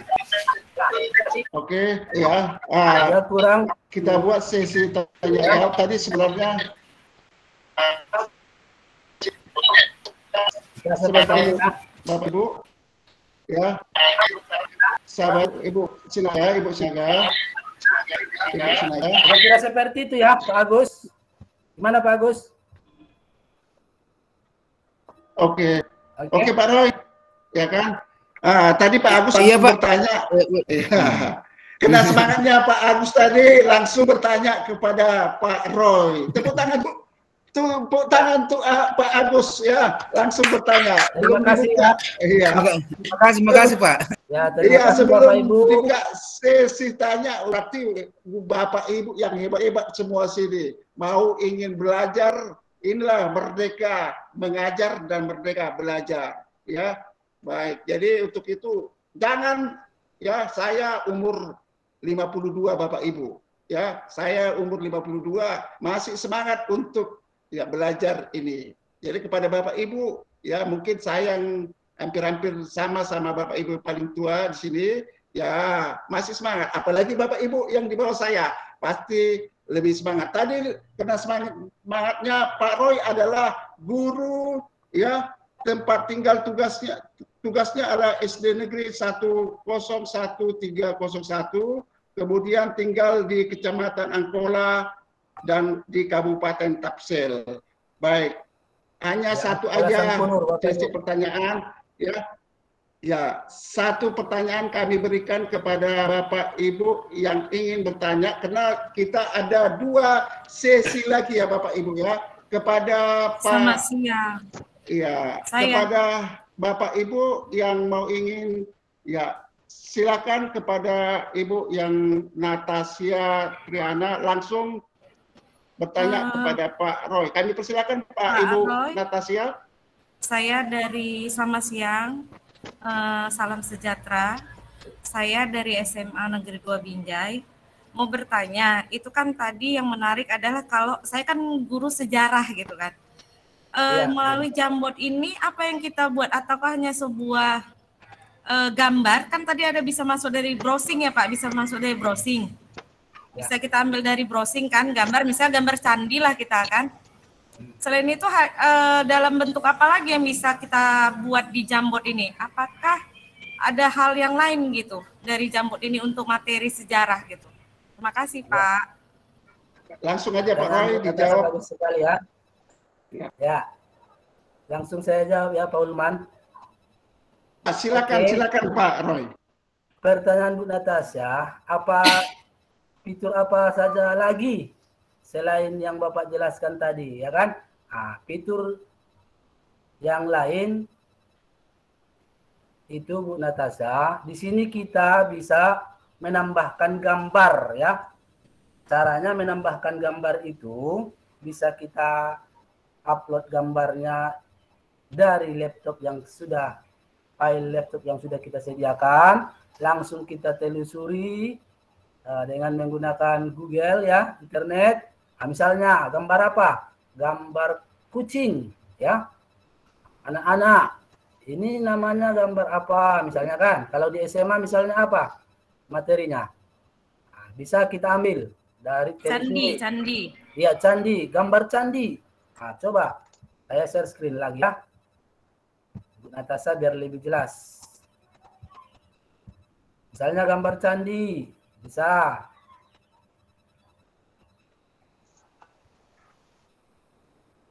Oke, ya. Ya kurang. Kita buat sesi tanya jawab tadi sebenarnya. Bapak Ibu, ya. Sahabat Ibu Sinaga, Ibu Sinaga. Kira seperti itu ya, Pak Agus. Gimana Pak Agus? Oke, Pak Roy, ya kan? Tadi Pak Agus bertanya, kena semangatnya Pak Agus tadi langsung bertanya kepada Pak Roy. Tepuk tangan untuk Pak Agus ya, langsung bertanya. Terima kasih ya. Iya. Terima kasih Pak. Ya, terima kasih Bapak Ibu. Tidak sesi tanya, berarti Bapak Ibu yang hebat-hebat semua sini mau ingin belajar. Inilah merdeka mengajar dan merdeka belajar ya. Baik, jadi untuk itu jangan ya saya umur 52 Bapak Ibu. Ya, saya umur 52 masih semangat untuk ya belajar ini. Jadi kepada Bapak Ibu, ya mungkin saya yang hampir-hampir sama Bapak Ibu paling tua di sini, ya masih semangat. Apalagi Bapak Ibu yang di bawah saya, pasti lebih semangat. Tadi karena semangatnya Pak Roy adalah guru, ya tempat tinggal tugasnya adalah SD Negeri 1011301, kemudian tinggal di Kecamatan Angkola dan di Kabupaten Tapsel. Baik, hanya satu aja sesi pertanyaan, ya satu pertanyaan kami berikan kepada Bapak Ibu yang ingin bertanya, karena kita ada 2 sesi lagi ya Bapak Ibu ya, kepada Pak. Selamat siang. Ya, kepada Bapak Ibu yang mau ingin, ya silakan kepada Ibu yang Natasha Triana langsung bertanya kepada Pak Roy. Kami persilakan Pak Ibu Roy. Natasha. Saya dari selamat siang, salam sejahtera. Saya dari SMA Negeri 2 Binjai. Mau bertanya, itu kan tadi yang menarik adalah kalau saya kan guru sejarah gitu kan. Melalui Jambot ini apa yang kita buat, ataukah hanya sebuah gambar? Kan tadi ada bisa masuk dari browsing ya Pak, bisa masuk dari browsing. Bisa kita ambil dari browsing kan, gambar, misalnya gambar candi lah kita kan. Selain itu dalam bentuk apa lagi yang bisa kita buat di Jambot ini? Apakah ada hal yang lain gitu dari Jambot ini untuk materi sejarah gitu? Terima kasih Pak. Langsung aja Pak Roy dijawab. Bagus sekali ya. Ya, langsung saya jawab ya Pak Ulman. Silakan Pak Roy. Pertanyaan Bu Natasha, fitur apa saja lagi selain yang Bapak jelaskan tadi, ya kan? Fitur yang lain itu Bu Natasha, di sini kita bisa menambahkan gambar ya. Caranya menambahkan gambar itu bisa kita upload gambarnya dari laptop yang sudah, file laptop yang sudah kita sediakan, langsung kita telusuri dengan menggunakan Google ya, internet. Misalnya gambar apa? Gambar kucing ya. Anak-anak, ini namanya gambar apa? Misalnya kan, kalau di SMA misalnya apa materinya? Bisa kita ambil dari candi. Iya, candi, gambar candi. Coba saya share screen lagi ya. Bu Natasha biar lebih jelas. Misalnya gambar candi, bisa.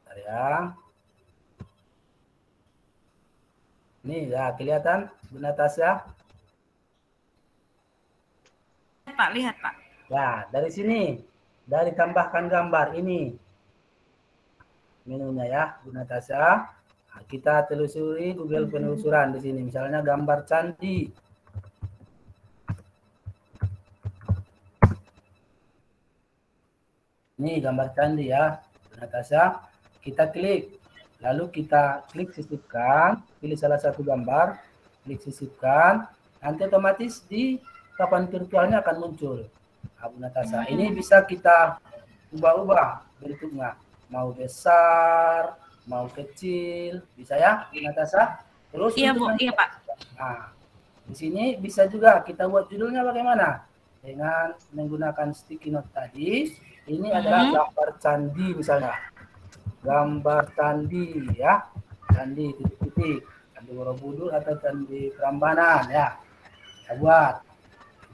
Bentar ya. Ini ya kelihatan Bu Natasha. Pak, lihat Pak. Ya, dari sini, dari tambahkan gambar ini. Menunya ya, Bu Natasha. Kita telusuri Google penelusuran di sini. Misalnya gambar candi. Ini gambar candi ya, Bu Natasha. Kita klik. Lalu kita klik sisipkan. Pilih salah satu gambar. Klik sisipkan. Nanti otomatis di papan virtualnya akan muncul. Bu Natasha. Ini bisa kita ubah-ubah bentuknya. Mau besar, mau kecil, bisa ya, Bu Natasha. Terus iya Bu, iya Pak. Nah, di sini bisa juga kita buat judulnya bagaimana? Dengan menggunakan sticky note tadi. Ini adalah gambar candi misalnya. Gambar candi ya, candi titik-titik, candi Borobudur atau candi Prambanan ya. Kita buat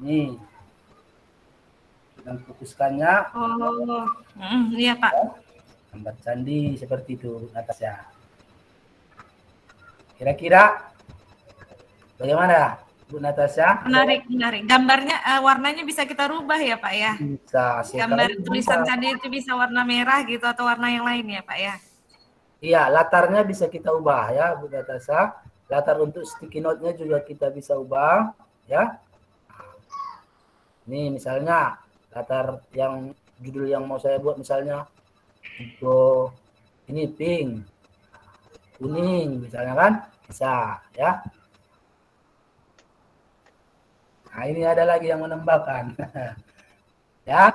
ini. Dan fokuskannya. Iya Pak. Gambar candi seperti itu Natasha. Kira-kira bagaimana Bu Natasha? Menarik. Gambarnya warnanya bisa kita rubah ya Pak ya? Bisa. Gambar tulisan candi itu bisa warna merah gitu atau warna yang lain ya Pak ya? Iya, latarnya bisa kita ubah ya Bu Natasha. Latar untuk sticky note-nya juga kita bisa ubah ya. Nih misalnya latar yang judul yang mau saya buat misalnya untuk ini pink, kuning misalnya kan, bisa ya. Nah, ini ada lagi yang menambahkan. Ya.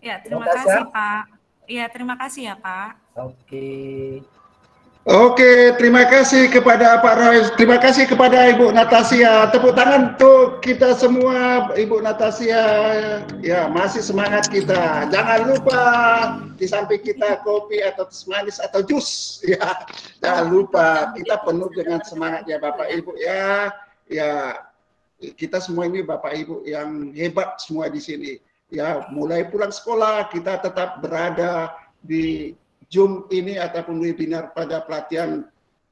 Ya, terima kasih Pak. Iya, terima kasih ya Pak. Oke. Oke, terima kasih kepada Pak Roy, terima kasih kepada Ibu Natasia. Tepuk tangan untuk kita semua, Ibu Natasia. Ya, masih semangat kita. Jangan lupa di samping kita kopi atau teh manis atau jus, ya. Jangan lupa kita penuh dengan semangat ya Bapak Ibu ya. Ya, kita semua ini Bapak Ibu yang hebat semua di sini. Ya, mulai pulang sekolah kita tetap berada di Zoom ini ataupun webinar pada pelatihan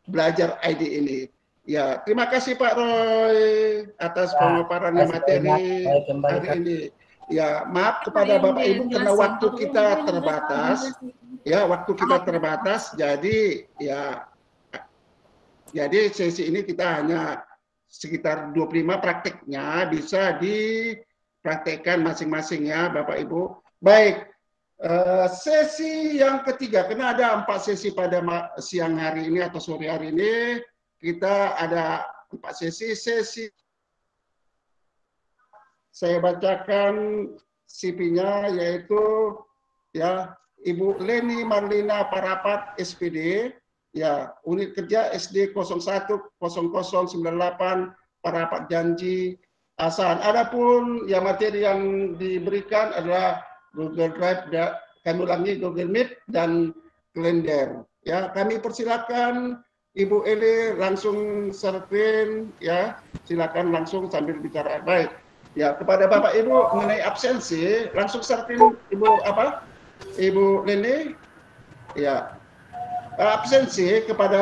belajar ID ini. Ya, terima kasih Pak Roy atas pemaparan materi hari ini. Ya, maaf kepada Bapak Ibu karena waktu kita terbatas. Ya, waktu kita terbatas. Jadi ya, jadi sesi ini kita hanya sekitar 25 prakteknya bisa dipraktekkan masing-masing ya Bapak Ibu. Baik. Sesi yang ketiga, karena ada 4 sesi pada siang hari ini atau sore hari ini, kita ada 4 sesi. Saya bacakan CV-nya yaitu ya Ibu Leni Marlina Parapat SPD, ya unit kerja SD 010098 Parapat Janji Asahan. Adapun ya materi yang diberikan adalah Google Drive, kami ulangi Google Meet dan Kalender. Ya, kami persilakan Ibu Eli langsung screen ya. Silakan langsung sambil bicara. Baik. Ya, kepada Bapak Ibu mengenai absensi, langsung screen Ibu apa? Ibu Leni. Ya. Absensi kepada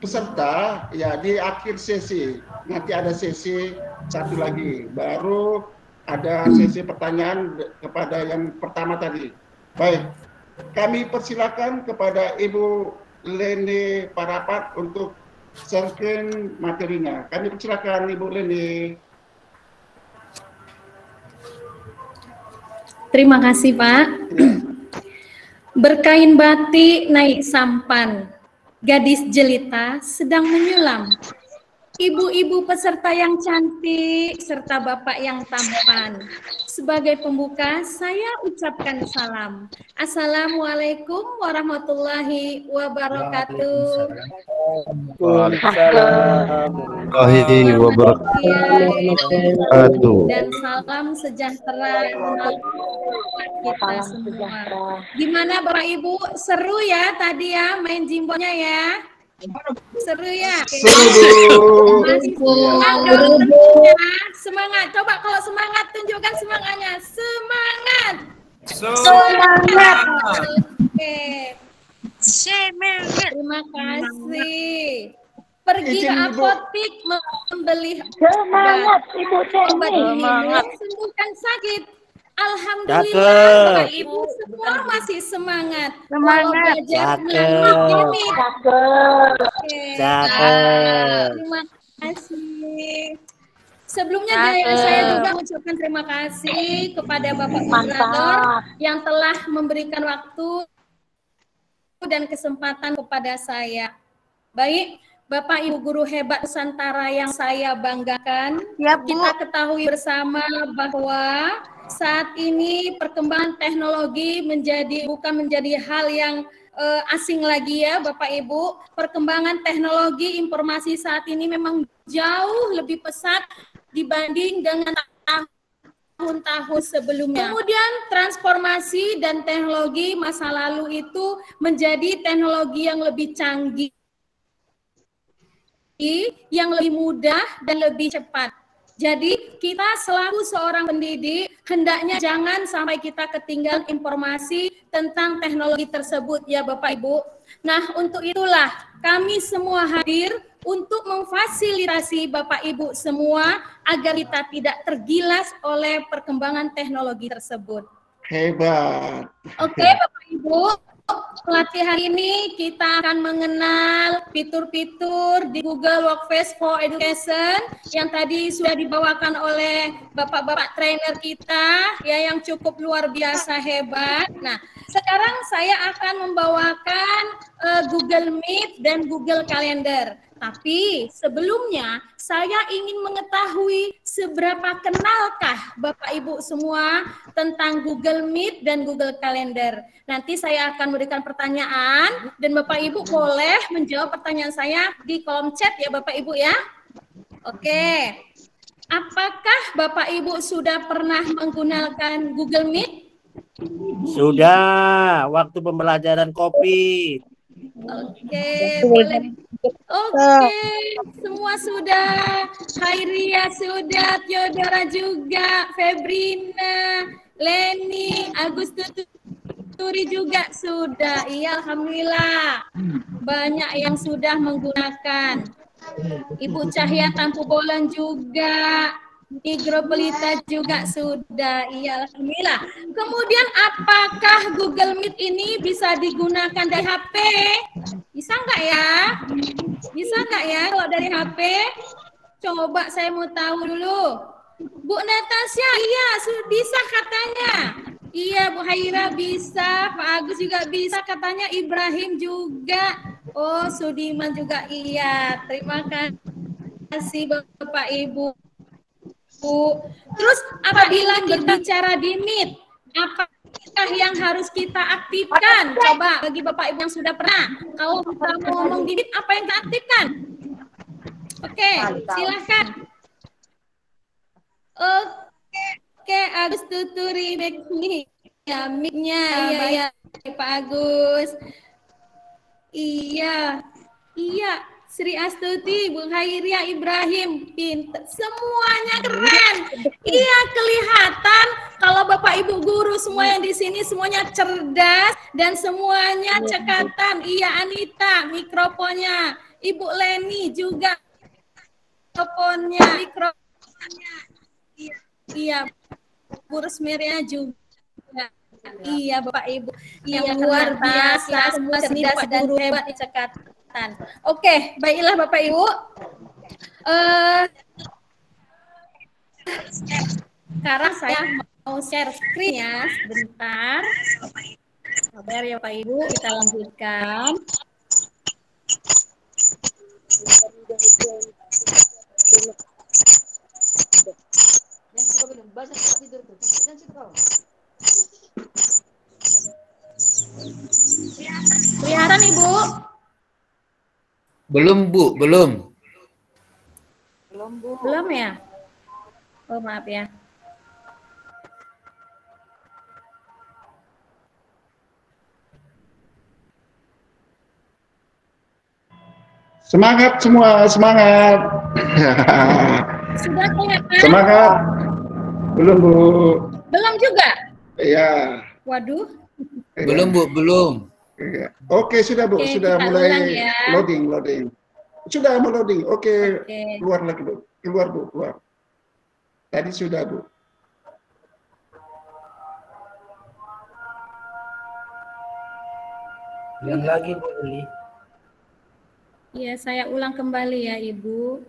peserta ya di akhir sesi. Nanti ada sesi satu lagi. Baru ada sesi pertanyaan kepada yang pertama tadi. Baik, kami persilakan kepada Ibu Leni Parapat untuk sharing materinya. Kami persilakan Ibu Leni. Terima kasih Pak. Berkain batik naik sampan, gadis jelita sedang menyelam. Ibu-ibu peserta yang cantik, serta bapak yang tampan. Sebagai pembuka, saya ucapkan salam. Assalamualaikum warahmatullahi wabarakatuh. Waalaikumsalam wabarakatuh. Dan salam sejahtera untuk kita semua. Gimana Bapak Ibu? Seru ya tadi ya main jimbonya ya? Seru ya? Seru. Semangat. Coba kalau semangat tunjukkan semangatnya. Semangat. Semangat. Oke. Semangat. Terima kasih. Pergi ke apotik membeli Semangat Ibu obat Teni. ini sembuhkan sakit. Alhamdulillah Bapak Ibu semua masih semangat. Semangat. Terima kasih. Sebelumnya saya juga mengucapkan terima kasih kepada Bapak moderator yang telah memberikan waktu dan kesempatan kepada saya. Baik, Bapak Ibu guru hebat Nusantara yang saya banggakan, kita ketahui bersama bahwa saat ini perkembangan teknologi bukan menjadi hal yang asing lagi ya Bapak Ibu. Perkembangan teknologi informasi saat ini memang jauh lebih pesat dibanding dengan tahun-tahun sebelumnya. Kemudian transformasi dan teknologi masa lalu itu menjadi teknologi yang lebih canggih, yang lebih mudah dan lebih cepat. Jadi kita selaku seorang pendidik hendaknya jangan sampai kita ketinggalan informasi tentang teknologi tersebut ya Bapak Ibu. Nah untuk itulah kami semua hadir untuk memfasilitasi Bapak Ibu semua agar kita tidak tergilas oleh perkembangan teknologi tersebut. Hebat. Oke Bapak Ibu, pelatihan ini kita akan mengenal fitur-fitur di Google Workspace for Education yang tadi sudah dibawakan oleh bapak-bapak trainer kita ya, yang cukup luar biasa hebat. Nah, sekarang saya akan membawakan Google Meet dan Google Calendar. Tapi sebelumnya saya ingin mengetahui seberapa kenalkah Bapak Ibu semua tentang Google Meet dan Google Calendar. Nanti saya akan memberikan pertanyaan dan Bapak Ibu boleh menjawab pertanyaan saya di kolom chat ya Bapak Ibu ya. Oke. Apakah Bapak Ibu sudah pernah menggunakan Google Meet? Sudah, waktu pembelajaran COVID. Oke, boleh. Oke, semua sudah. Khairia sudah, Theodora juga, Febrina, Leni, Agusturi juga sudah. Iya, alhamdulillah. Banyak yang sudah menggunakan. Ibu Cahya Tampu Bolan juga. Igro Pelita juga sudah, iya alhamdulillah. Kemudian apakah Google Meet ini bisa digunakan dari HP? Bisa nggak ya? Bisa nggak ya kalau dari HP? Coba saya mau tahu dulu. Bu Natasha, iya bisa katanya. Iya Bu Haira bisa, Pak Agus juga bisa katanya, Ibrahim juga. Oh Sudiman juga iya. Terima kasih Bapak Ibu. Terus apabila berbicara di Meet, apakah yang harus kita aktifkan? Coba bagi Bapak Ibu yang sudah pernah, kalau kita mau ngomong di Meet, apa yang kita aktifkan? Oke, silahkan. Oke, Agus tuturi ya, mic-nya, iya, Pak Agus. Iya. Sri Astuti, Bu Khairia, Ibrahim, pintar. Semuanya keren. Iya, kelihatan kalau Bapak Ibu guru semua yang di sini semuanya cerdas dan semuanya cekatan. Iya, Anita, mikrofonnya. Ibu Leni juga mikrofonnya. Iya, Bu Resmiria juga. Iya, Bapak Ibu. Yang luar biasa, semua cerdas dan hebat dicekatan. Oke, baiklah Bapak Ibu. Sekarang saya mau share screen ya, sebentar. Sabar ya Pak Ibu, kita lanjutkan. Kelihatan Ibu? Belum Bu, belum. Belum ya? Oh maaf ya. Semangat semua, semangat. Sudah kelihatan? Semangat. Belum Bu. Belum juga? Iya. Waduh. Belum Bu, belum. Iya. Oke, sudah Bu, sudah mulai ya. loading. Sudah mau loading. Oke. Keluar lagi Bu. Keluar Bu, keluar. Tadi sudah Bu. Ulang lagi Bu Uli. Iya, saya ulang kembali ya Ibu.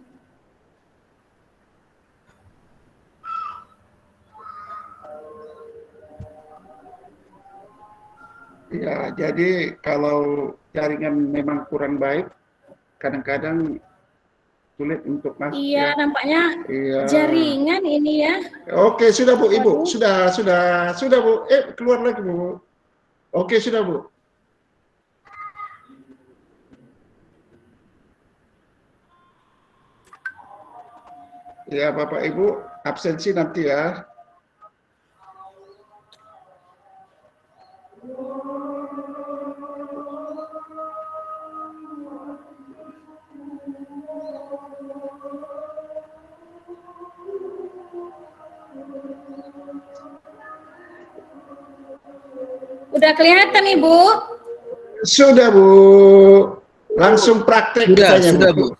Ya, jadi kalau jaringan memang kurang baik, kadang-kadang sulit untuk masuk. Iya, ya. nampaknya jaringan ini ya. Oke, sudah Bu, Ibu. Sudah Bu. Keluar lagi Bu. Oke, sudah Bu. Ya, Bapak Ibu, absensi nanti ya. Udah kelihatan Ibu? Sudah Bu. Langsung praktek. Sudah Bu.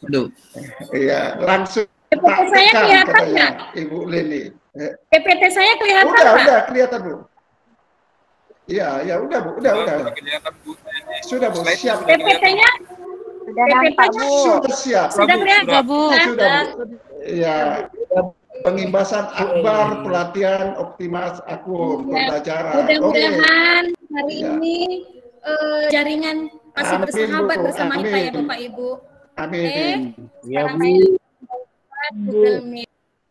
Iya, langsung. PPT saya kelihatan nggak? Ibu Leni. PPT saya kelihatan Udah Pak? Udah kelihatan Bu. Iya, ya udah Bu, udah. Sudah Bu, siap. PPT-nya Sudah nampak, Bu. Sudah siap. Sudah kelihatan, Bu. Sudah Bu. Ya, pengimbasan akbar, pelatihan optimas akun pembelajaran. Mudah-mudahan hari ini jaringan masih bersahabat bersama kita ya Bapak Ibu. Amin. Ya, Bu. Google Meet.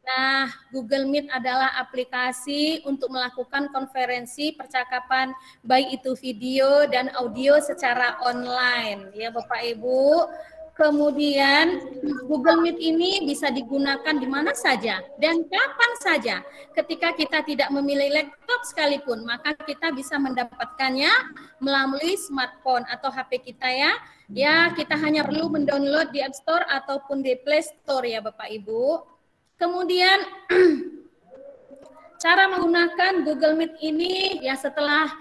Nah, Google Meet adalah aplikasi untuk melakukan konferensi percakapan baik itu video dan audio secara online ya Bapak Ibu. Kemudian Google Meet ini bisa digunakan di mana saja dan kapan saja. Ketika kita tidak memilih laptop sekalipun, maka kita bisa mendapatkannya melalui smartphone atau HP kita ya. Ya, kita hanya perlu mendownload di App Store ataupun di Play Store ya Bapak Ibu. Kemudian cara menggunakan Google Meet ini ya setelah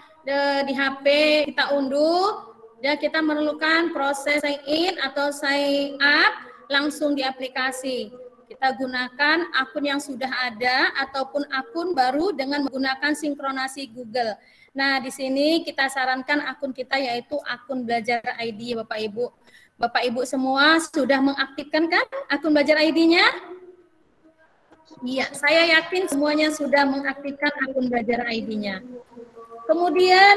di HP kita unduh, ya kita memerlukan proses sign in atau sign up langsung di aplikasi. Kita gunakan akun yang sudah ada ataupun akun baru dengan menggunakan sinkronasi Google. Nah, di sini kita sarankan akun kita yaitu akun Belajar ID Bapak Ibu. Bapak Ibu semua sudah mengaktifkan kan akun Belajar ID-nya? Iya, saya yakin semuanya sudah mengaktifkan akun Belajar ID-nya. Kemudian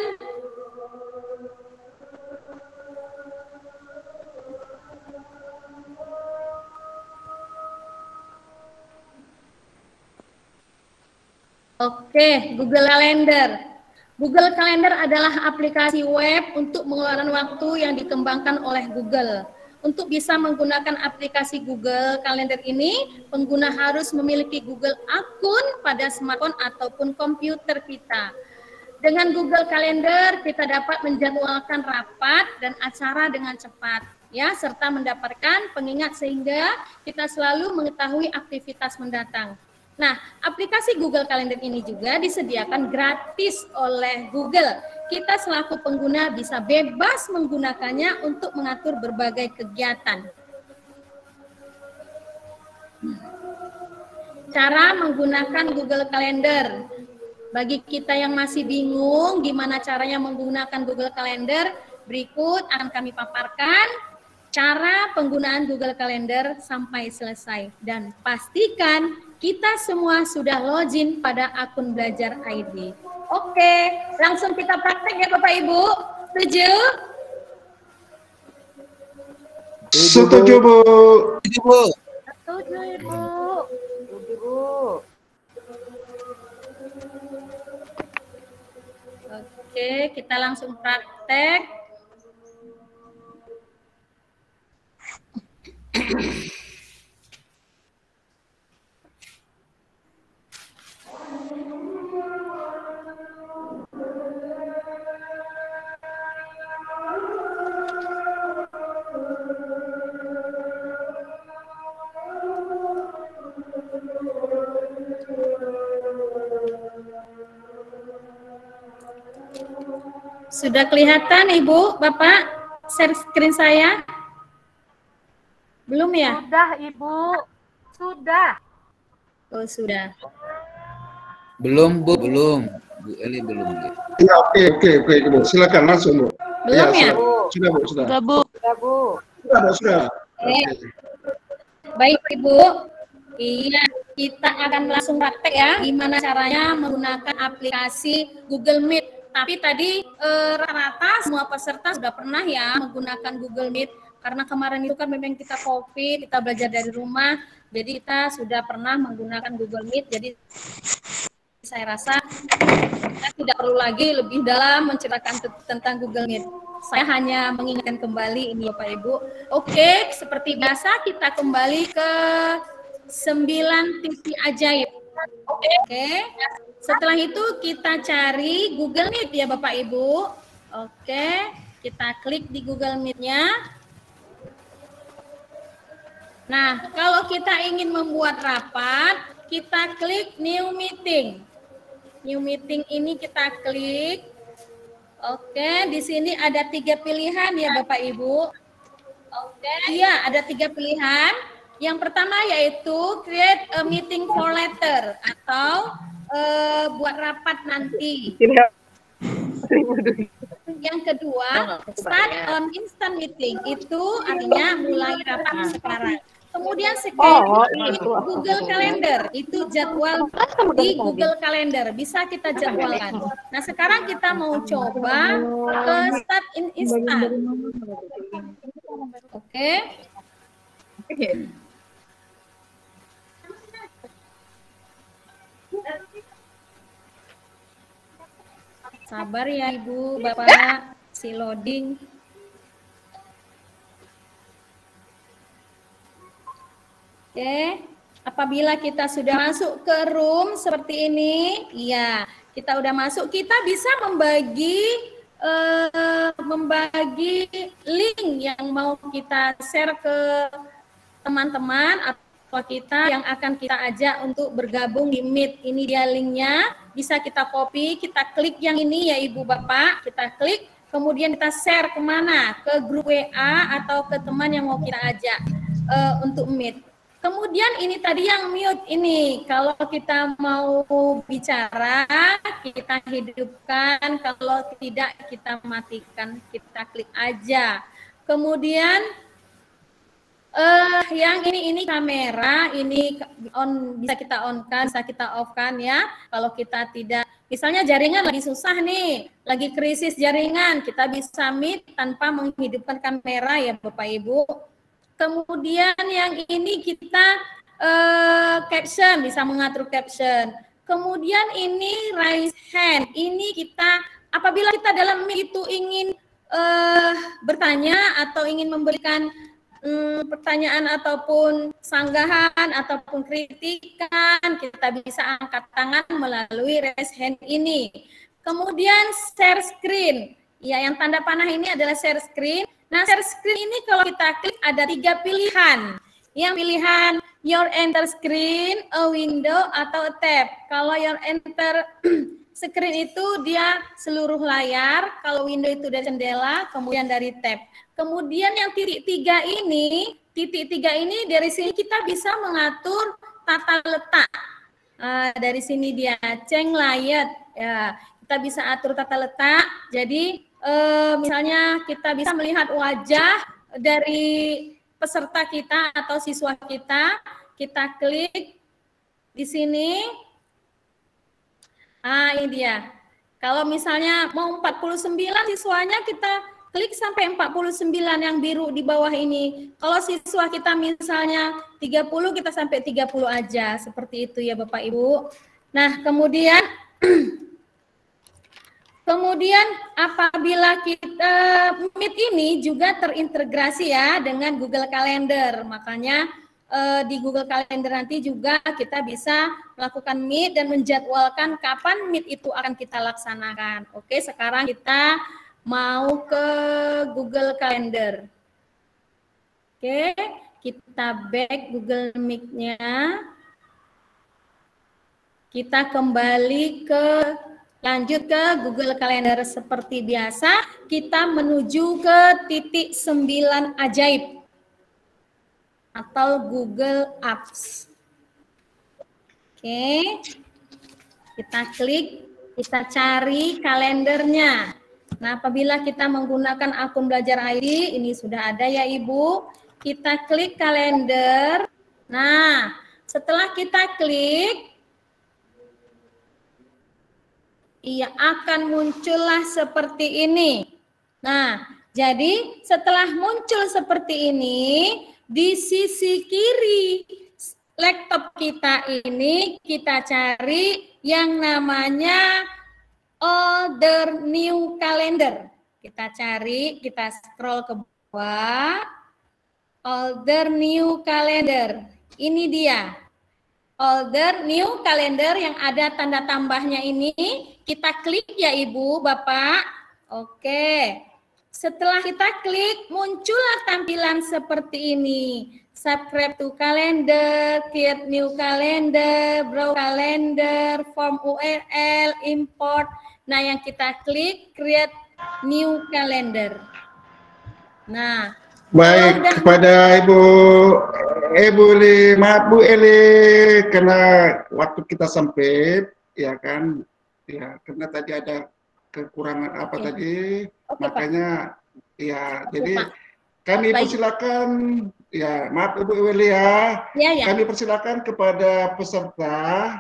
oke, Google Calendar. Google Calendar adalah aplikasi web untuk pengeluaran waktu yang dikembangkan oleh Google. Untuk bisa menggunakan aplikasi Google Calendar ini, pengguna harus memiliki Google akun pada smartphone ataupun komputer kita. Dengan Google Calendar, kita dapat menjadwalkan rapat dan acara dengan cepat, ya, serta mendapatkan pengingat sehingga kita selalu mengetahui aktivitas mendatang. Nah, aplikasi Google Calendar ini juga disediakan gratis oleh Google. Kita selaku pengguna bisa bebas menggunakannya untuk mengatur berbagai kegiatan. Cara menggunakan Google Calendar. Bagi kita yang masih bingung gimana caranya menggunakan Google Calendar, berikut akan kami paparkan cara penggunaan Google Calendar sampai selesai. Dan pastikan kita semua sudah login pada akun Belajar ID. Oke, langsung kita praktek ya Bapak Ibu. Setuju? Setuju, Bu. Setuju, Bu. Setuju, Bu. Oke, kita langsung praktek. Sudah kelihatan Ibu, Bapak, share screen saya? Belum ya? Sudah, Ibu. Sudah. Oh, sudah. Belum, Bu, belum. Bu Eli belum. Ya, oke, Bu. Silakan langsung, Bu. Belum ya? Sudah, Bu, sudah. Sudah, Bu. Sudah, Bu. Sudah. Baik, Ibu. Iya, kita akan langsung praktek ya, gimana caranya menggunakan aplikasi Google Meet. Tapi tadi rata-rata semua peserta sudah pernah ya menggunakan Google Meet. Karena kemarin itu kan memang kita COVID, kita belajar dari rumah, jadi kita sudah pernah menggunakan Google Meet. Jadi saya rasa kita tidak perlu lagi lebih dalam menceritakan tentang Google Meet. Saya hanya mengingatkan kembali ini Bapak Ibu. Oke, seperti biasa kita kembali ke 9 titik ajaib. Oke. Setelah itu kita cari Google Meet ya Bapak Ibu. Oke, kita klik di Google Meet-nya. Nah, kalau kita ingin membuat rapat, kita klik New Meeting. New Meeting ini kita klik. Oke, di sini ada 3 pilihan ya Bapak Ibu. Oke, iya ada 3 pilihan. Yang pertama yaitu create a meeting for later atau buat rapat nanti. Yang kedua, start on instant meeting. Itu artinya mulai rapat sekarang. Kemudian Google Calendar, itu jadwal di Google Calendar, bisa kita jadwalkan. Nah, sekarang kita mau coba ke start in instant. Oke. Sabar ya Ibu, Bapak, si loading. Oke, apabila kita sudah masuk ke room seperti ini, ya kita udah masuk, kita bisa membagi link yang mau kita share ke teman-teman atau kita yang akan kita ajak untuk bergabung di Meet. Ini dia linknya, bisa kita copy, kita klik yang ini ya Ibu Bapak, kita klik, kemudian kita share kemana? Ke grup WA atau ke teman yang mau kita ajak untuk Meet. Kemudian ini tadi yang mute ini, kalau kita mau bicara, kita hidupkan, kalau tidak kita matikan, kita klik aja. Kemudian yang ini kamera, ini on, bisa kita on-kan, bisa kita off-kan ya. Kalau kita tidak, misalnya jaringan lagi susah nih, lagi krisis jaringan, kita bisa meet tanpa menghidupkan kamera ya Bapak Ibu. Kemudian yang ini kita caption, bisa mengatur caption. Kemudian ini raise hand, ini kita apabila kita dalam Meet itu ingin bertanya atau ingin memberikan pertanyaan ataupun sanggahan ataupun kritikan, kita bisa angkat tangan melalui raise hand ini. Kemudian share screen, ya yang tanda panah ini adalah share screen. Nah, share screen ini kalau kita klik ada 3 pilihan. Yang pilihan your enter screen, a window, atau a tab. Kalau your enter screen itu dia seluruh layar, kalau window itu dari jendela, kemudian dari tab. Kemudian yang titik 3 ini dari sini kita bisa mengatur tata letak. Dari sini dia change layout. Ya, kita bisa atur tata letak. Jadi misalnya kita bisa melihat wajah dari peserta kita atau siswa kita, kita klik di sini. Ini dia. Kalau misalnya mau 49 siswanya, kita klik sampai 49 yang biru di bawah ini. Kalau siswa kita misalnya 30, kita sampai 30 aja. Seperti itu ya Bapak Ibu. Nah, kemudian apabila kita Meet ini juga terintegrasi ya dengan Google Calendar. Makanya di Google Calendar nanti juga kita bisa melakukan Meet dan menjadwalkan kapan Meet itu akan kita laksanakan. Oke, sekarang kita mau ke Google Calendar. Oke, kita back Google Meet-nya. Kita kembali lanjut ke Google Calendar seperti biasa, kita menuju ke titik 9 ajaib atau Google Apps. Oke, kita klik, kita cari kalendernya. Nah, apabila kita menggunakan akun Belajar ID, ini sudah ada ya Ibu, kita klik kalender. Nah, setelah kita klik, ia akan muncullah seperti ini. Nah, jadi setelah muncul seperti ini, di sisi kiri laptop kita ini kita cari yang namanya Older New Calendar. Kita cari, kita scroll ke bawah. Older New Calendar. Ini dia. Older New Calendar yang ada tanda tambahnya ini, kita klik ya Ibu, Bapak. Oke. Setelah kita klik, muncullah tampilan seperti ini. Subscribe to calendar, create new calendar, browse calendar, form URL, import. Nah, yang kita klik create new calendar. Nah, baik, kepada Ibu Li, maaf Bu Eli, karena waktu kita sempit, ya kan, ya karena tadi ada kekurangan apa Oke. tadi, Oke, Pak. makanya ya Oke, jadi Pak. kami Baik. persilakan ya, maaf Ibu Eweli ya, Ya. kami persilakan kepada peserta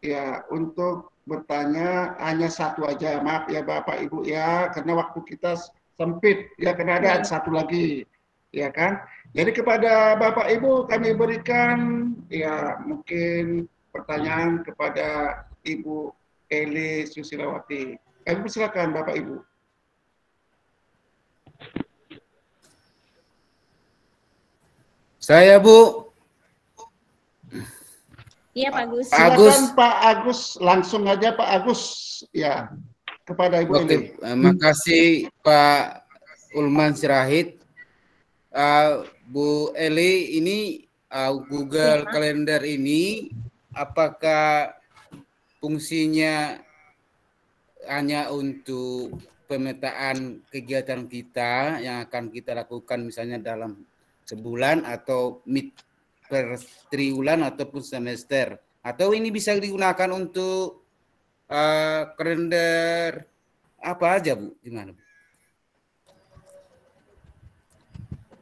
ya untuk bertanya hanya satu aja, maaf ya Bapak Ibu ya, karena waktu kita sempit ya, karena ada Baik. satu lagi ya kan. Jadi kepada Bapak Ibu kami berikan ya mungkin pertanyaan kepada Ibu Eli Susilawati. Kami persilakan Bapak Ibu. Saya Bu. Iya Pak Agus. Silakan Pak Agus, langsung aja Pak Agus ya kepada Ibu Eli. Oke, makasih Pak Ulman Sirahid. Bu Eli, ini Google Calendar ini apakah fungsinya hanya untuk pemetaan kegiatan kita yang akan kita lakukan misalnya dalam sebulan atau per triwulan ataupun semester, atau ini bisa digunakan untuk kalender apa aja Bu? Gimana Bu?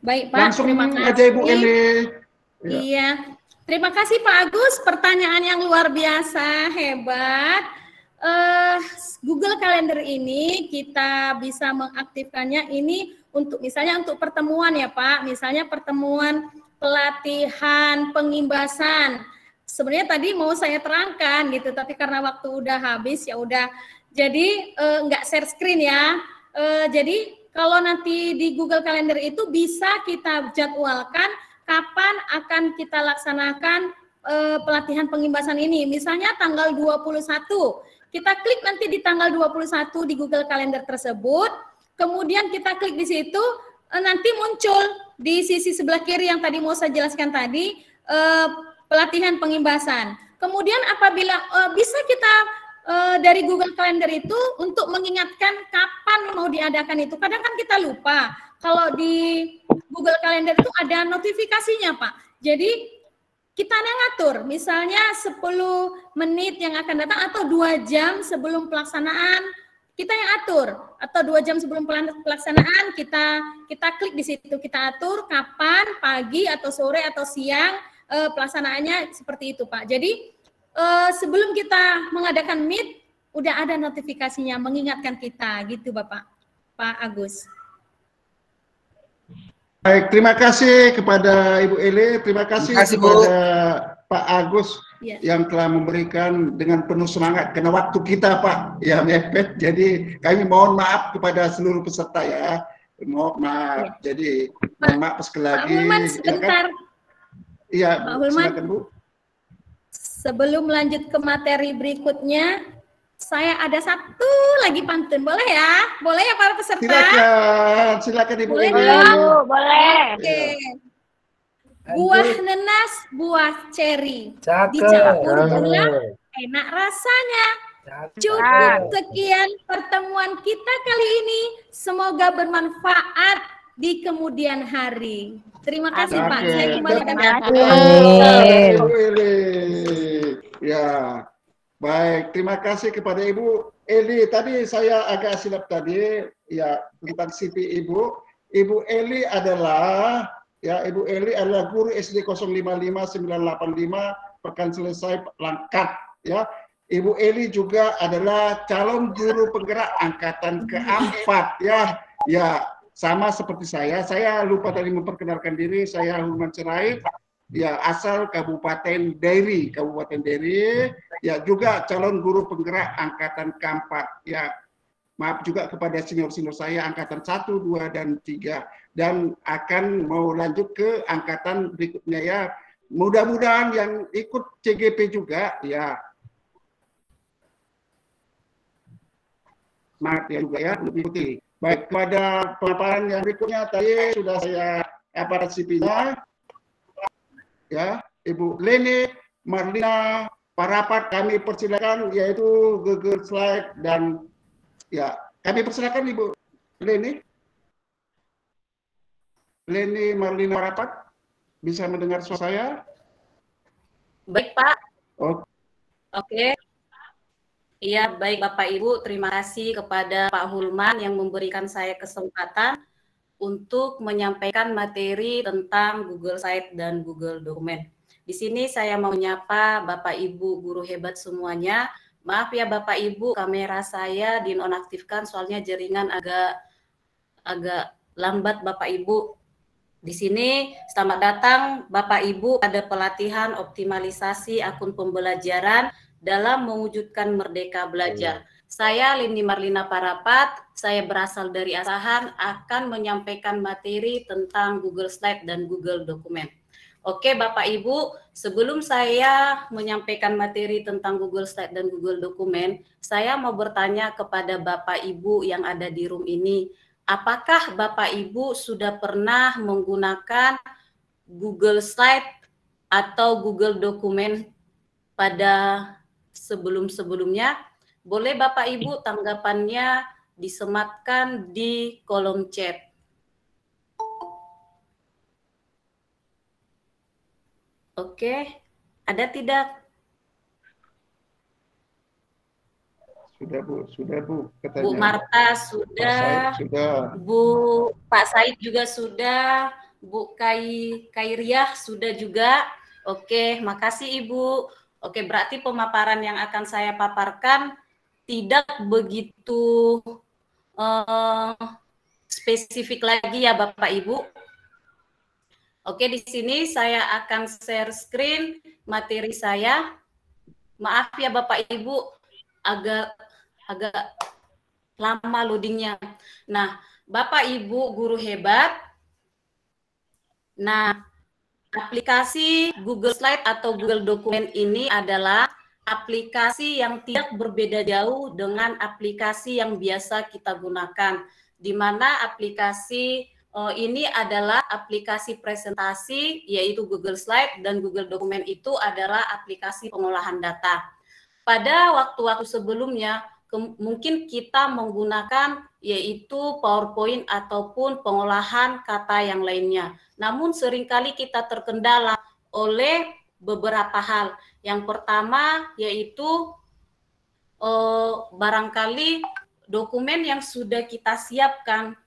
Baik Pak, Langsung terima kasih. aja Ibu Eli. Iya, terima kasih Pak Agus, pertanyaan yang luar biasa, hebat. Google Calendar ini kita bisa mengaktifkannya ini untuk misalnya untuk pertemuan ya Pak, misalnya pertemuan pelatihan pengimbasan. Sebenarnya tadi mau saya terangkan gitu, tapi karena waktu udah habis ya udah. Jadi nggak share screen ya. Jadi kalau nanti di Google Calendar itu bisa kita jadwalkan kapan akan kita laksanakan pelatihan pengimbasan ini. Misalnya tanggal 21. Kita klik nanti di tanggal 21 di Google Calendar tersebut. Kemudian kita klik di situ, nanti muncul di sisi sebelah kiri yang tadi mau saya jelaskan tadi, pelatihan pengimbasan. Kemudian apabila bisa kita dari Google Calendar itu untuk mengingatkan kapan mau diadakan itu. Kadang kan kita lupa. Kalau di Google Calendar itu ada notifikasinya Pak. Jadi kita yang ngatur, misalnya 10 menit yang akan datang atau 2 jam sebelum pelaksanaan, kita yang atur. Atau 2 jam sebelum pelaksanaan, kita klik di situ, kita atur kapan, pagi atau sore atau siang, pelaksanaannya seperti itu Pak. Jadi sebelum kita mengadakan meet, udah ada notifikasinya mengingatkan kita, gitu Bapak, Pak Agus. Baik, terima kasih kepada Ibu Eli, terima kasih kepada Pak Agus yang telah memberikan dengan penuh semangat karena waktu kita Pak ya mepet. Jadi kami mohon maaf kepada seluruh peserta ya. Mohon maaf. Jadi mohon maaf sekali lagi. Pak Hulman sebentar. Iya, Pak Hulman. silakan Bu. Sebelum lanjut ke materi berikutnya, saya ada satu lagi pantun, boleh ya? Boleh ya para peserta? Silakan Ibu. Boleh Eli. Boleh. Oke. Buah nenas, buah ceri, Cakep. dicampur gula, enak rasanya. Cukup sekian pertemuan kita kali ini. Semoga bermanfaat di kemudian hari. Terima kasih Pak. Saya kembalikan. Ibu Eli. Ya. Baik, terima kasih kepada Ibu Eli. Tadi saya agak silap tadi ya tentang CV Ibu. Ibu Eli adalah guru SD 055985 Pekan Selesai Langkat ya. Ibu Eli juga adalah calon guru penggerak angkatan ke-4 ya. Ya, sama seperti saya. Saya lupa tadi memperkenalkan diri, saya Hulman Sirahid. Ya, asal Kabupaten Dairi, ya juga calon guru penggerak angkatan ke-4. Ya, maaf juga kepada senior-senior saya angkatan 1, 2, dan 3. Dan akan mau lanjut ke angkatan berikutnya ya. Mudah-mudahan yang ikut CGP juga ya. Maaf ya juga ya, mengikuti. Baik, kepada pemaparan yang berikutnya tadi sudah saya CV-nya. Ya, Ibu Leni Marlina Parapat kami persilakan yaitu Google Slide dan ya kami persilakan Ibu Leni Marlina Parapat bisa mendengar suara saya? Baik Pak. Oke. Oke. Iya, baik Bapak Ibu, terima kasih kepada Pak Hulman yang memberikan saya kesempatan untuk menyampaikan materi tentang Google Site dan Google Dokumen. Di sini saya mau menyapa Bapak Ibu guru hebat semuanya. Maaf ya Bapak Ibu, kamera saya dinonaktifkan soalnya jaringan agak lambat Bapak Ibu. Di sini selamat datang Bapak Ibu pada pelatihan optimalisasi akun pembelajaran dalam mewujudkan Merdeka Belajar. Saya Lini Marlina Parapat, saya berasal dari Asahan, akan menyampaikan materi tentang Google Slide dan Google Dokumen. Oke Bapak Ibu, sebelum saya menyampaikan materi tentang Google Slide dan Google Dokumen, saya mau bertanya kepada Bapak Ibu yang ada di room ini, apakah Bapak Ibu sudah pernah menggunakan Google Slide atau Google Dokumen pada sebelum-sebelumnya? Boleh Bapak Ibu tanggapannya disematkan di kolom chat. Oke, ada tidak? Sudah Bu, katanya. Bu Marta sudah, Pak Said juga sudah, Bu Kairiah sudah juga. Oke, makasih Ibu. Oke, berarti pemaparan yang akan saya paparkan tidak begitu spesifik lagi ya Bapak Ibu. Oke, di sini saya akan share screen materi saya. Maaf ya Bapak Ibu, agak lama loadingnya. Nah, Bapak Ibu guru hebat, nah aplikasi Google Slide atau Google Dokumen ini adalah aplikasi yang tidak berbeda jauh dengan aplikasi yang biasa kita gunakan, di mana aplikasi ini adalah aplikasi presentasi, yaitu Google Slide, dan Google Dokumen itu adalah aplikasi pengolahan data. Pada waktu-waktu sebelumnya, mungkin kita menggunakan yaitu PowerPoint ataupun pengolahan kata yang lainnya. Namun seringkali kita terkendala oleh beberapa hal. Yang pertama yaitu barangkali dokumen yang sudah kita siapkan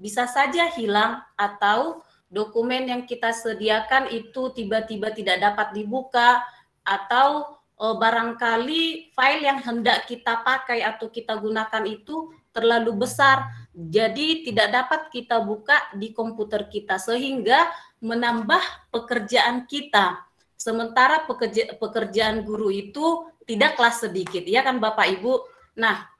bisa saja hilang, atau dokumen yang kita sediakan itu tiba-tiba tidak dapat dibuka, atau barangkali file yang hendak kita pakai atau kita gunakan itu terlalu besar, jadi tidak dapat kita buka di komputer kita, sehingga menambah pekerjaan kita. Sementara pekerjaan guru itu tidaklah sedikit, ya kan Bapak Ibu? Nah,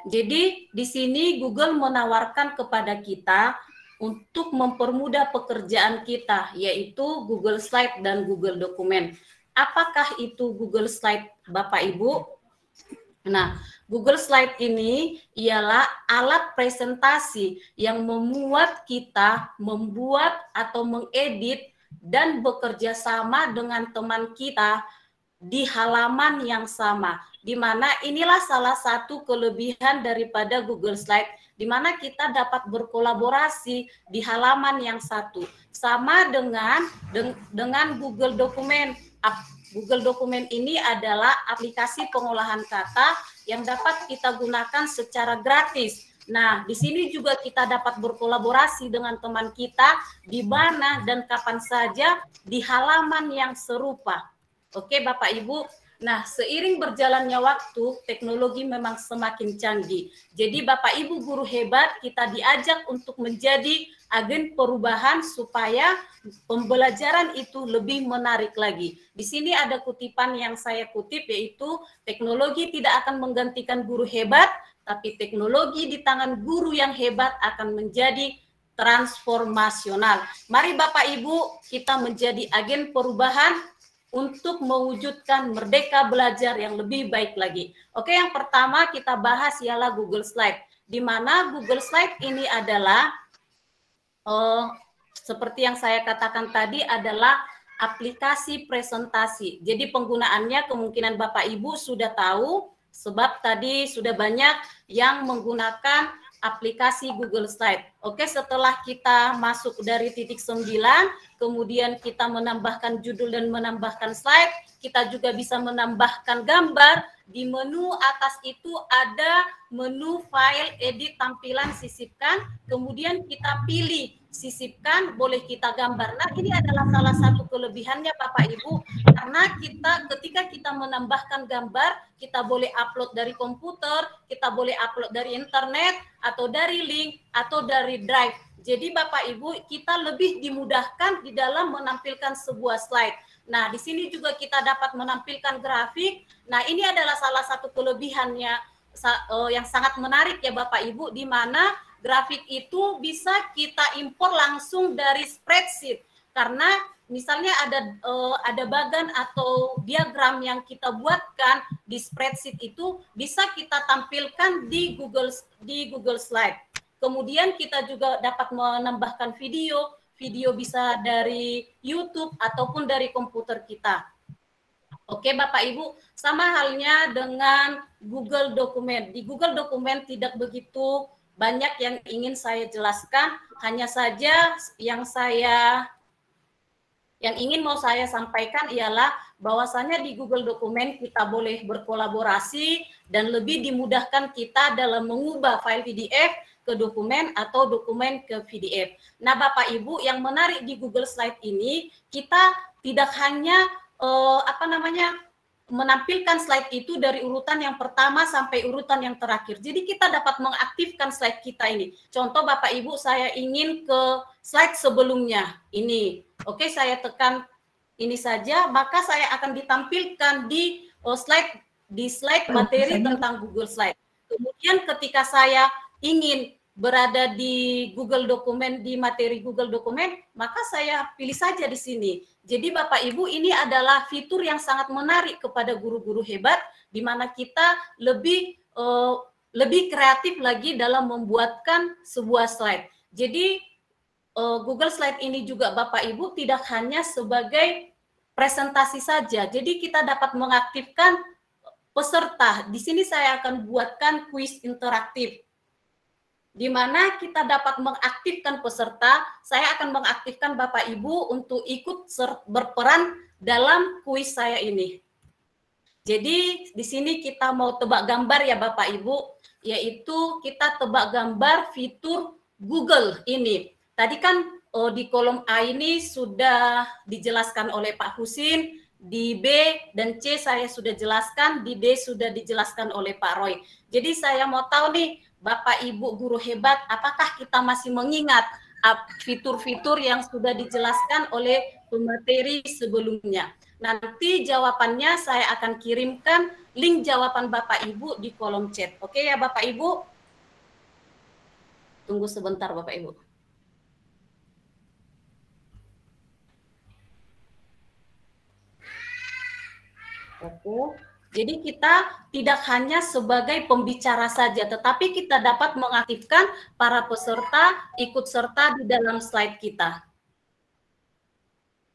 jadi di sini Google menawarkan kepada kita untuk mempermudah pekerjaan kita, yaitu Google Slide dan Google Dokumen. Apakah itu Google Slide Bapak Ibu? Nah, Google Slide ini ialah alat presentasi yang membuat kita membuat atau mengedit dan bekerja sama dengan teman kita di halaman yang sama. Di mana inilah salah satu kelebihan daripada Google Slide, di mana kita dapat berkolaborasi di halaman yang satu. Sama dengan Google Dokumen. Google Dokumen ini adalah aplikasi pengolahan kata yang dapat kita gunakan secara gratis. Nah, di sini juga kita dapat berkolaborasi dengan teman kita di mana dan kapan saja di halaman yang serupa. Oke, Bapak Ibu. Nah, seiring berjalannya waktu, teknologi memang semakin canggih. Jadi Bapak Ibu guru hebat, kita diajak untuk menjadi agen perubahan supaya pembelajaran itu lebih menarik lagi. Di sini ada kutipan yang saya kutip, yaitu teknologi tidak akan menggantikan guru hebat, tapi teknologi di tangan guru yang hebat akan menjadi transformasional. Mari Bapak Ibu, kita menjadi agen perubahan untuk mewujudkan Merdeka Belajar yang lebih baik lagi. Oke, yang pertama kita bahas ialah Google Slide, di mana Google Slide ini adalah seperti yang saya katakan tadi adalah aplikasi presentasi. Jadi penggunaannya kemungkinan Bapak Ibu sudah tahu, sebab tadi sudah banyak yang menggunakan aplikasi Google Slide. Oke, setelah kita masuk dari titik 9, kemudian kita menambahkan judul dan menambahkan slide, kita juga bisa menambahkan gambar. Di menu atas itu ada menu file, edit, tampilan, sisipkan, kemudian kita pilih sisipkan, boleh kita gambar. Nah, ini adalah salah satu kelebihannya Bapak Ibu, karena ketika kita menambahkan gambar, kita boleh upload dari komputer, kita boleh upload dari internet, atau dari link, atau dari drive. Jadi Bapak Ibu, kita lebih dimudahkan di dalam menampilkan sebuah slide. Nah, di sini juga kita dapat menampilkan grafik. Nah, ini adalah salah satu kelebihannya yang sangat menarik ya Bapak Ibu, di mana grafik itu bisa kita impor langsung dari spreadsheet. Karena misalnya ada bagan atau diagram yang kita buatkan di spreadsheet itu bisa kita tampilkan di Google Slide. Kemudian kita juga dapat menambahkan video bisa dari YouTube ataupun dari komputer kita. Oke Bapak Ibu, sama halnya dengan Google Dokumen. Di Google Dokumen tidak begitu banyak yang ingin saya jelaskan, hanya saja yang ingin mau saya sampaikan ialah bahwasanya di Google Dokumen kita boleh berkolaborasi dan lebih dimudahkan kita dalam mengubah file PDF ke dokumen atau dokumen ke PDF. Nah, Bapak Ibu, yang menarik di Google Slide ini, kita tidak hanya menampilkan slide itu dari urutan yang pertama sampai urutan yang terakhir. Jadi kita dapat mengaktifkan slide kita ini. Contoh Bapak Ibu, saya ingin ke slide sebelumnya ini. Oke, saya tekan ini saja, maka saya akan ditampilkan di slide materi tentang Google Slide. Kemudian ketika saya ingin berada di Google Dokumen, di materi Google Dokumen, maka saya pilih saja di sini. Jadi Bapak Ibu, ini adalah fitur yang sangat menarik kepada guru-guru hebat, di mana kita lebih kreatif lagi dalam membuatkan sebuah slide. Jadi Google Slide ini juga Bapak Ibu tidak hanya sebagai presentasi saja. Jadi kita dapat mengaktifkan peserta. Di sini saya akan buatkan kuis interaktif, di mana kita dapat mengaktifkan peserta. Saya akan mengaktifkan Bapak Ibu untuk ikut berperan dalam kuis saya ini. Jadi di sini kita mau tebak gambar ya Bapak Ibu, yaitu kita tebak gambar fitur Google ini. Tadi kan di kolom A ini sudah dijelaskan oleh Pak Husin, di B dan C saya sudah jelaskan, di D sudah dijelaskan oleh Pak Roy. Jadi saya mau tahu nih, Bapak Ibu guru hebat, apakah kita masih mengingat fitur-fitur yang sudah dijelaskan oleh pemateri sebelumnya? Nanti jawabannya saya akan kirimkan link jawaban Bapak Ibu di kolom chat. Oke ya Bapak Ibu? Tunggu sebentar Bapak Ibu. Oke. Jadi kita tidak hanya sebagai pembicara saja, tetapi kita dapat mengaktifkan para peserta ikut serta di dalam slide kita.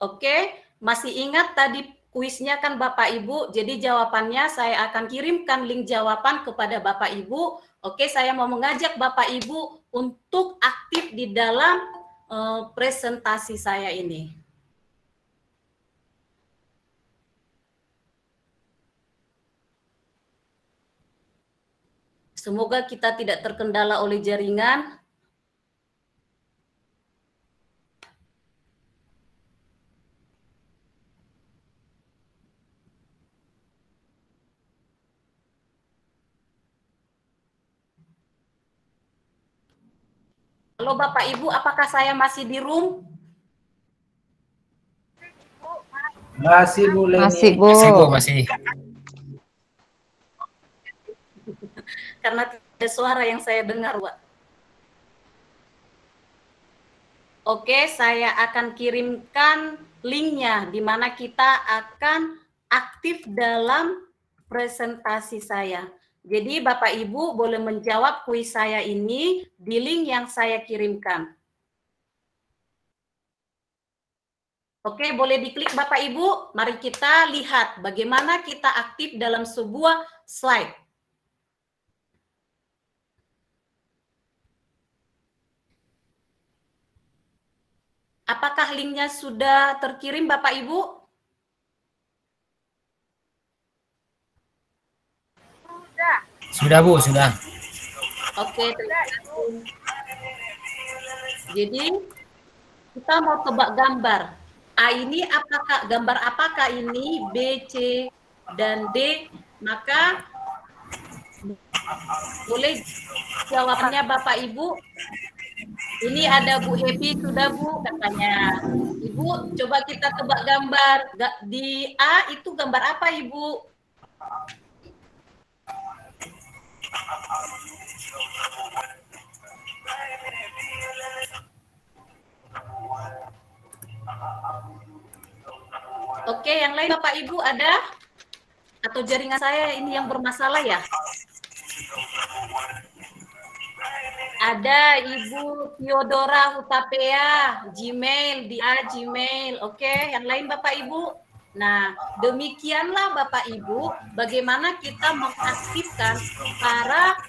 Oke, masih ingat tadi kuisnya kan Bapak Ibu? Jadi jawabannya saya akan kirimkan link jawaban kepada Bapak Ibu. Oke, saya mau mengajak Bapak Ibu untuk aktif di dalam presentasi saya ini. Semoga kita tidak terkendala oleh jaringan. Halo Bapak Ibu, apakah saya masih di room? Masih Bu Leni. Masih Bu. Masih. Karena tidak ada suara yang saya dengar, Pak. Oke, saya akan kirimkan linknya, di mana kita akan aktif dalam presentasi saya. Jadi Bapak Ibu boleh menjawab kuis saya ini di link yang saya kirimkan. Oke, boleh diklik Bapak Ibu. Mari kita lihat bagaimana kita aktif dalam sebuah slide. Apakah linknya sudah terkirim Bapak Ibu? Sudah Bu, sudah. Oke, terima kasih. Jadi kita mau tebak gambar. A ini apakah gambar apakah ini? B, C, dan D. Maka boleh jawabannya Bapak Ibu. Ini ada Bu Happy, sudah Bu katanya. Ibu, coba kita tebak gambar. Di A itu gambar apa Ibu? Oke, yang lain Bapak Ibu ada? Atau jaringan saya ini yang bermasalah ya? Ada Ibu Theodora Hutapea, Gmail, dia Gmail. Oke, yang lain Bapak Ibu? Nah, demikianlah Bapak Ibu, bagaimana kita mengaktifkan para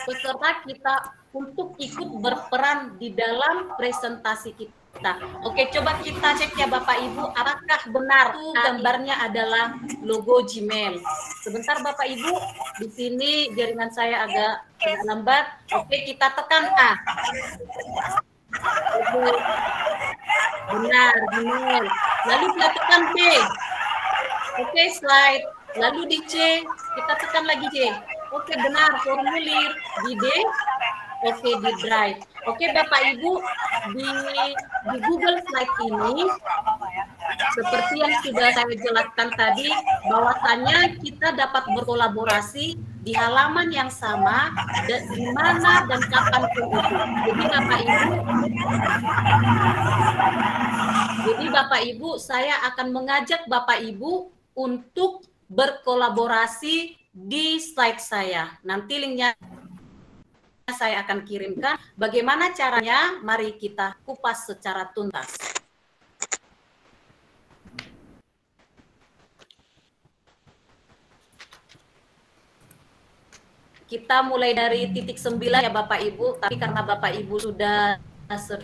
peserta kita untuk ikut berperan di dalam presentasi kita. Oke, coba kita cek ya Bapak Ibu, apakah benar gambarnya adalah logo Gmail. Sebentar Bapak Ibu, di sini jaringan saya agak lambat. Oke, kita tekan A. Benar, Gmail. Lalu kita tekan B. Oke, slide. Lalu di C, kita tekan lagi C. Oke, benar, formulir. Di D, oke, di Drive. Oke, Bapak Ibu, di Google Slide ini, seperti yang sudah saya jelaskan tadi, bahwasannya kita dapat berkolaborasi di halaman yang sama, di mana dan kapan pun itu. Jadi Bapak Ibu, saya akan mengajak Bapak Ibu untuk berkolaborasi di slide saya. Nanti linknya saya akan kirimkan. Bagaimana caranya? Mari kita kupas secara tuntas. Kita mulai dari titik 9 ya Bapak Ibu, tapi karena Bapak Ibu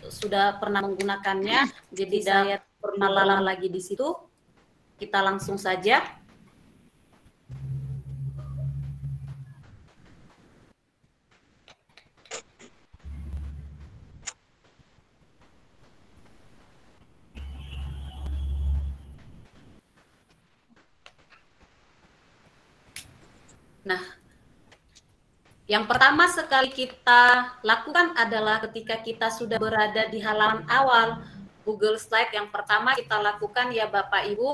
sudah pernah menggunakannya, jadi saya pernah lama lagi di situ. Kita langsung saja. Nah, yang pertama sekali kita lakukan adalah ketika kita sudah berada di halaman awal Google Slide, yang pertama kita lakukan ya Bapak Ibu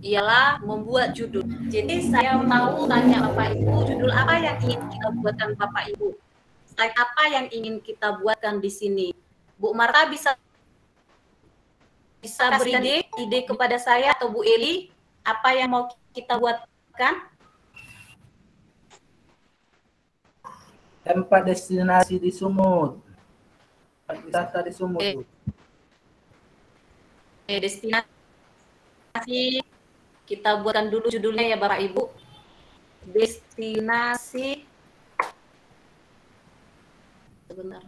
ialah membuat judul. Jadi saya mau tanya Bapak Ibu, judul apa yang ingin kita buatkan Bapak Ibu? Slide apa yang ingin kita buatkan di sini? Bu Marta bisa beri ide kepada saya atau Bu Eli, apa yang mau kita buatkan? Tempat destinasi di Sumut. Wisata di Sumut. Destinasi. Kita buatkan dulu judulnya ya Bapak Ibu. Destinasi. Sebentar.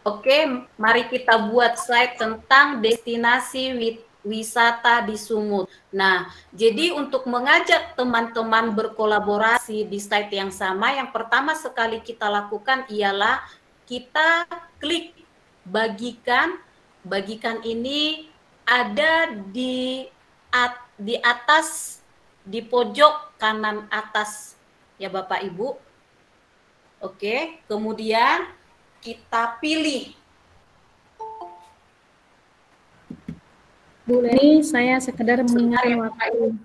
Oke, mari kita buat slide tentang destinasi wisata di Sumut. Nah, jadi untuk mengajak teman-teman berkolaborasi di slide yang sama, yang pertama sekali kita lakukan ialah kita klik bagikan. Bagikan ini ada di atas, di pojok kanan atas ya Bapak Ibu. Oke, kemudian kita pilih. Bu Leni, saya sekedar mengingatkan waktu.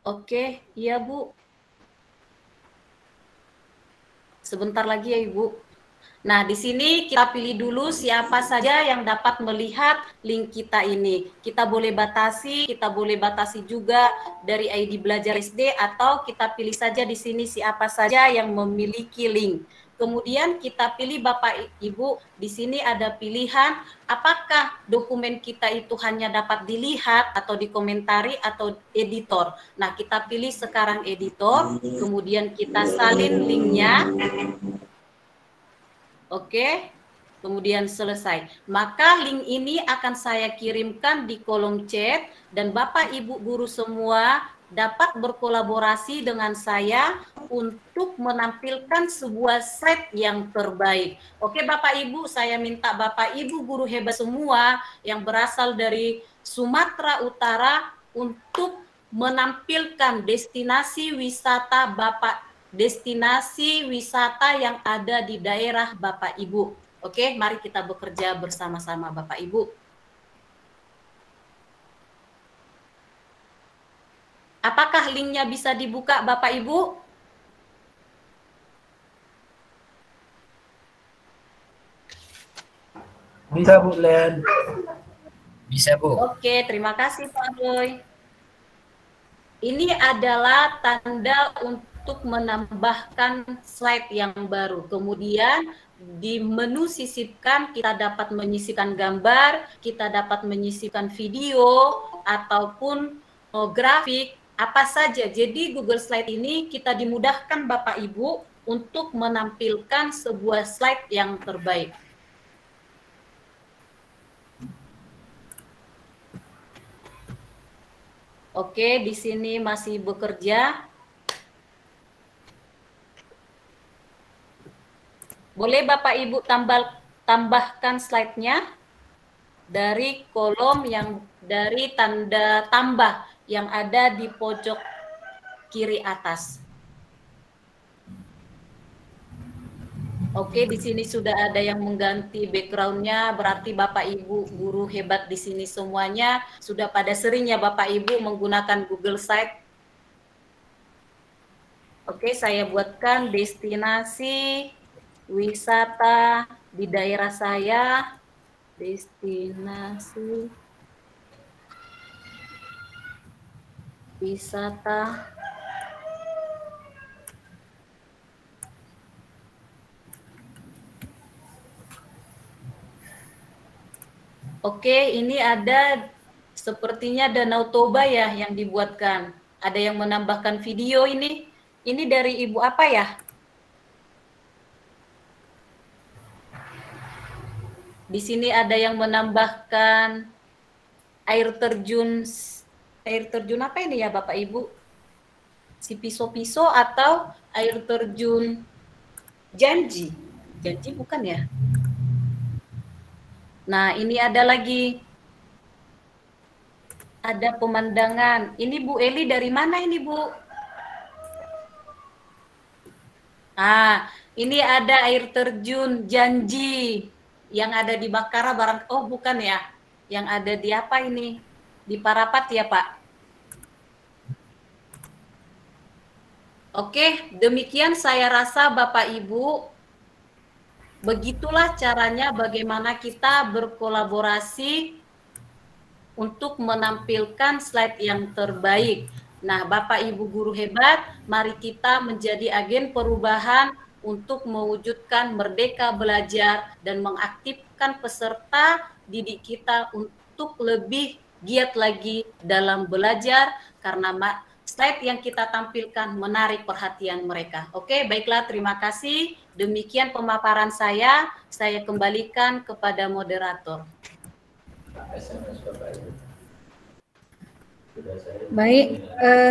Oke, iya Bu. Sebentar lagi ya Ibu. Nah, di sini kita pilih dulu siapa saja yang dapat melihat link kita ini. Kita boleh batasi juga dari ID Belajar SD, atau kita pilih saja di sini siapa saja yang memiliki link. Kemudian kita pilih Bapak Ibu, di sini ada pilihan apakah dokumen kita itu hanya dapat dilihat atau dikomentari atau editor. Nah, kita pilih sekarang editor, kemudian kita salin linknya. Oke, kemudian selesai. Maka link ini akan saya kirimkan di kolom chat dan Bapak Ibu guru semua dapat berkolaborasi dengan saya untuk menampilkan sebuah slide yang terbaik. Oke Bapak Ibu, saya minta Bapak Ibu guru hebat semua yang berasal dari Sumatera Utara untuk menampilkan destinasi wisata yang ada di daerah Bapak Ibu. Oke, mari kita bekerja bersama-sama Bapak Ibu. Apakah linknya bisa dibuka Bapak Ibu? Bisa Bu Len. Bisa Bu. Oke, terima kasih Pak Roy. Ini adalah tanda untuk menambahkan slide yang baru. Kemudian di menu sisipkan kita dapat menyisipkan gambar, kita dapat menyisipkan video ataupun grafik, apa saja. Jadi Google Slide ini kita dimudahkan Bapak Ibu untuk menampilkan sebuah slide yang terbaik. Oke, di sini masih bekerja. Boleh Bapak Ibu tambahkan slide-nya dari kolom yang dari tanda tambah yang ada di pojok kiri atas. Oke, di sini sudah ada yang mengganti background-nya, berarti Bapak Ibu guru hebat di sini semuanya sudah pada sering ya Bapak Ibu menggunakan Google Slide. Oke, saya buatkan destinasi wisata di daerah saya, destinasi wisata Oke, ini ada sepertinya Danau Toba ya yang dibuatkan. Ada yang menambahkan video ini. Ini dari Ibu apa ya? Di sini ada yang menambahkan air terjun apa ini ya Bapak Ibu? Si piso-piso atau air terjun Janji? Janji bukan ya? Nah, ini ada lagi. Ada pemandangan. Ini Bu Eli dari mana ini, Bu? Ah, ini ada air terjun Janji yang ada di Bakara barang. Oh, bukan ya. Yang ada di apa ini? Di Parapat ya, Pak? Oke, demikian saya rasa Bapak Ibu. Begitulah caranya bagaimana kita berkolaborasi untuk menampilkan slide yang terbaik. Nah, Bapak Ibu guru hebat, mari kita menjadi agen perubahan untuk mewujudkan merdeka belajar dan mengaktifkan peserta didik kita untuk lebih giat lagi dalam belajar karena slide yang kita tampilkan menarik perhatian mereka. Oke, baiklah, terima kasih. Demikian pemaparan saya kembalikan kepada moderator. Baik,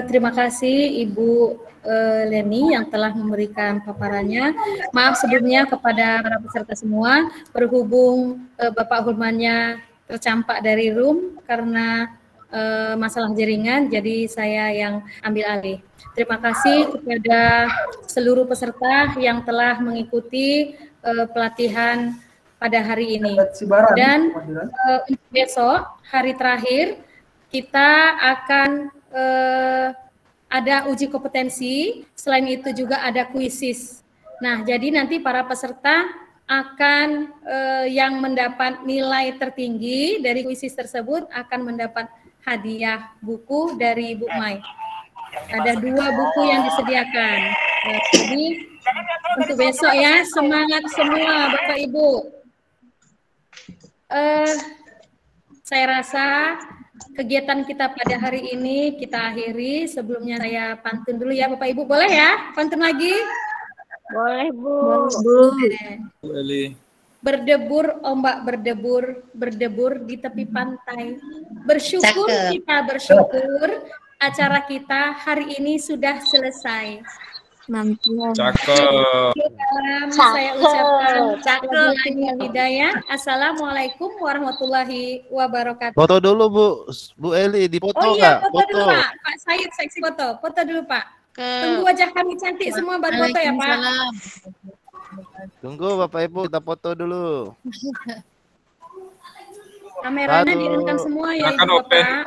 terima kasih Ibu Leni yang telah memberikan paparannya. Maaf sebelumnya kepada para peserta semua, berhubung Bapak Hulmannya tercampak dari room karena masalah jaringan, jadi saya yang ambil alih. Terima kasih kepada seluruh peserta yang telah mengikuti pelatihan pada hari ini. Dan besok, hari terakhir, kita akan ada uji kompetensi, selain itu juga ada kuisis. Nah, jadi nanti para peserta akan yang mendapat nilai tertinggi dari kuisis tersebut akan mendapat hadiah buku dari Ibu Mai. Ada 2 buku yang disediakan. Jadi untuk besok ya, semangat semua Bapak Ibu. Saya rasa kegiatan kita pada hari ini kita akhiri. Sebelumnya saya pantun dulu ya Bapak Ibu. Boleh ya? Pantun lagi? Boleh, Bu. Boleh. Berdebur, ombak berdebur, berdebur di tepi pantai. Bersyukur Cakep. kita bersyukur, acara kita hari ini sudah selesai. Cakep. Saya ucapkan Cakep. wabillahi hidayah. Assalamualaikum warahmatullahi wabarakatuh. Foto dulu Bu Eli, dipoto Oh iya, nggak? foto dulu Pak. Pak Said seksi foto. Foto dulu Pak. Tunggu wajah kami cantik semua baru foto ya Pak. Tunggu Bapak Ibu, kita foto dulu. Kameranya Satu. di-on-kan semua ya Silakan Ibu open, Bapak.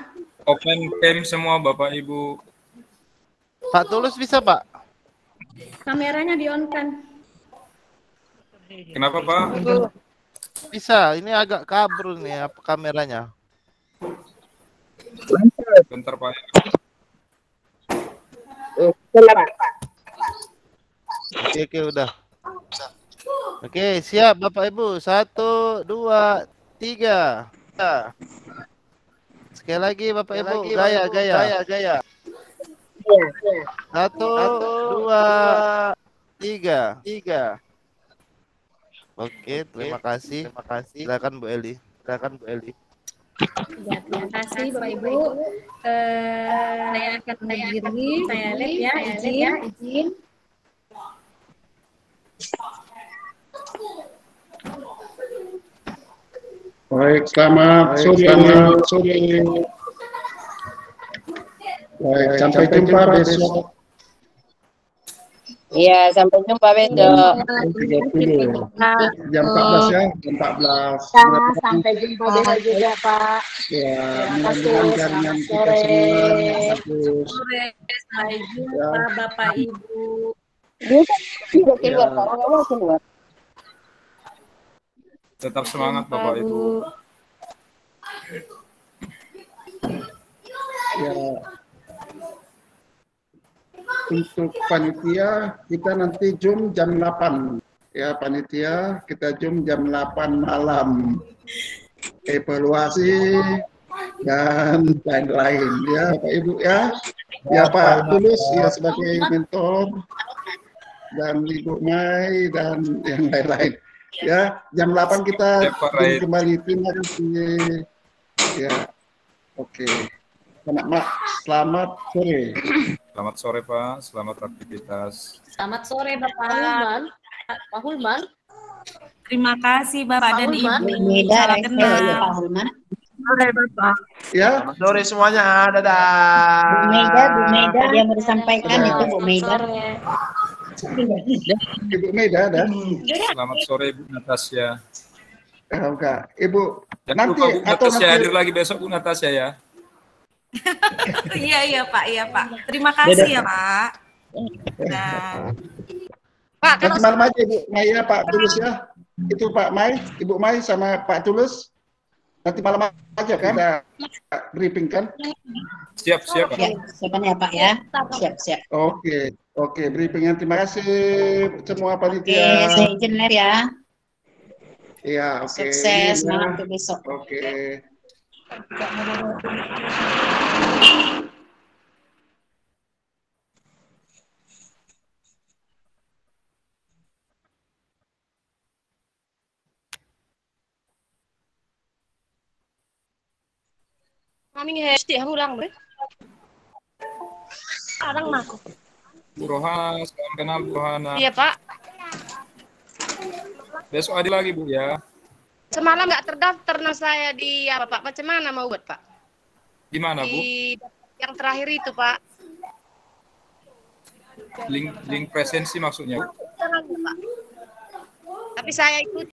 open cam semua Bapak Ibu. Pak Tulus bisa Pak? Kameranya di-on-kan. Kenapa Pak? Bisa, ini agak kabur nih apa kameranya. Bentar Pak. Oke, udah. Oke, siap Bapak Ibu. 1, 2, 3. Sekali lagi Bapak Ibu, gaya. 1, 2, 3. Oke, terima kasih. Silakan Bu Eli. Ya, terima kasih Bapak Ibu. Saya akan mengakhiri. Saya lihat ya, izin. Baik, selamat sore. Baik, sampai jumpa besok. Iya, sampai jumpa besok. Jam 14 ya, jam 14. Sampai jumpa besok juga, Pak. Ya, mudah-mudahan jaringan kita semua bagus. Sampai jumpa Bapak Ibu. Tetap semangat Bapak Ibu. Ya. Untuk panitia kita nanti Zoom jam 8 ya panitia, kita Zoom jam 8 malam, evaluasi dan lain-lain ya Pak Ibu ya. Ya Pak Tulus ya sebagai mentor dan Ibu Mai dan yang lain-lain ya. Jam 8 kita Zoom kembali. Terima kasih ya. Oke. Selamat sore. Selamat sore Pak, selamat aktivitas. Selamat sore Bapak. Pak Hulman. Terima kasih Bapak dan Ibu. Beda, Salam kenal. Pak Hulman. Sore Bapak. Ya. Selamat sore semuanya. Dadah. Bu Mega dia mau disampaikan itu Bu Mega. Ibu Mega ada. Selamat sore Bu Natasya. Enggak, Ibu. Jangan lupa Bu Natasya hadir lagi besok Bu Natasya ya. Iya Pak. Terima kasih ya Pak. Nah. Pak, nanti malam aja Ibu Mai ya Pak Tulus ya. Itu Pak Mai, Ibu Mai sama Pak Tulus. Nanti malam aja kan ada briefing kan? Siap Pak. Ya, siapkan ya Pak ya. Siap. Oke, briefingnya terima kasih semua panitia. Oke, saya izin live ya. Iya, oke. Sukses, semangat untuk besok. Oke. Kami hashtag ulang ber. Sekarang mah. Bu Rohana, salam kenal Bu Rohana. Iya Pak. Besok ada lagi Bu ya. Semalam nggak terdaftar nama saya di apa Pak? Macam mana mau buat Pak? Di mana Bu? Di yang terakhir itu Pak. Link presensi maksudnya Bu? Tapi saya ikut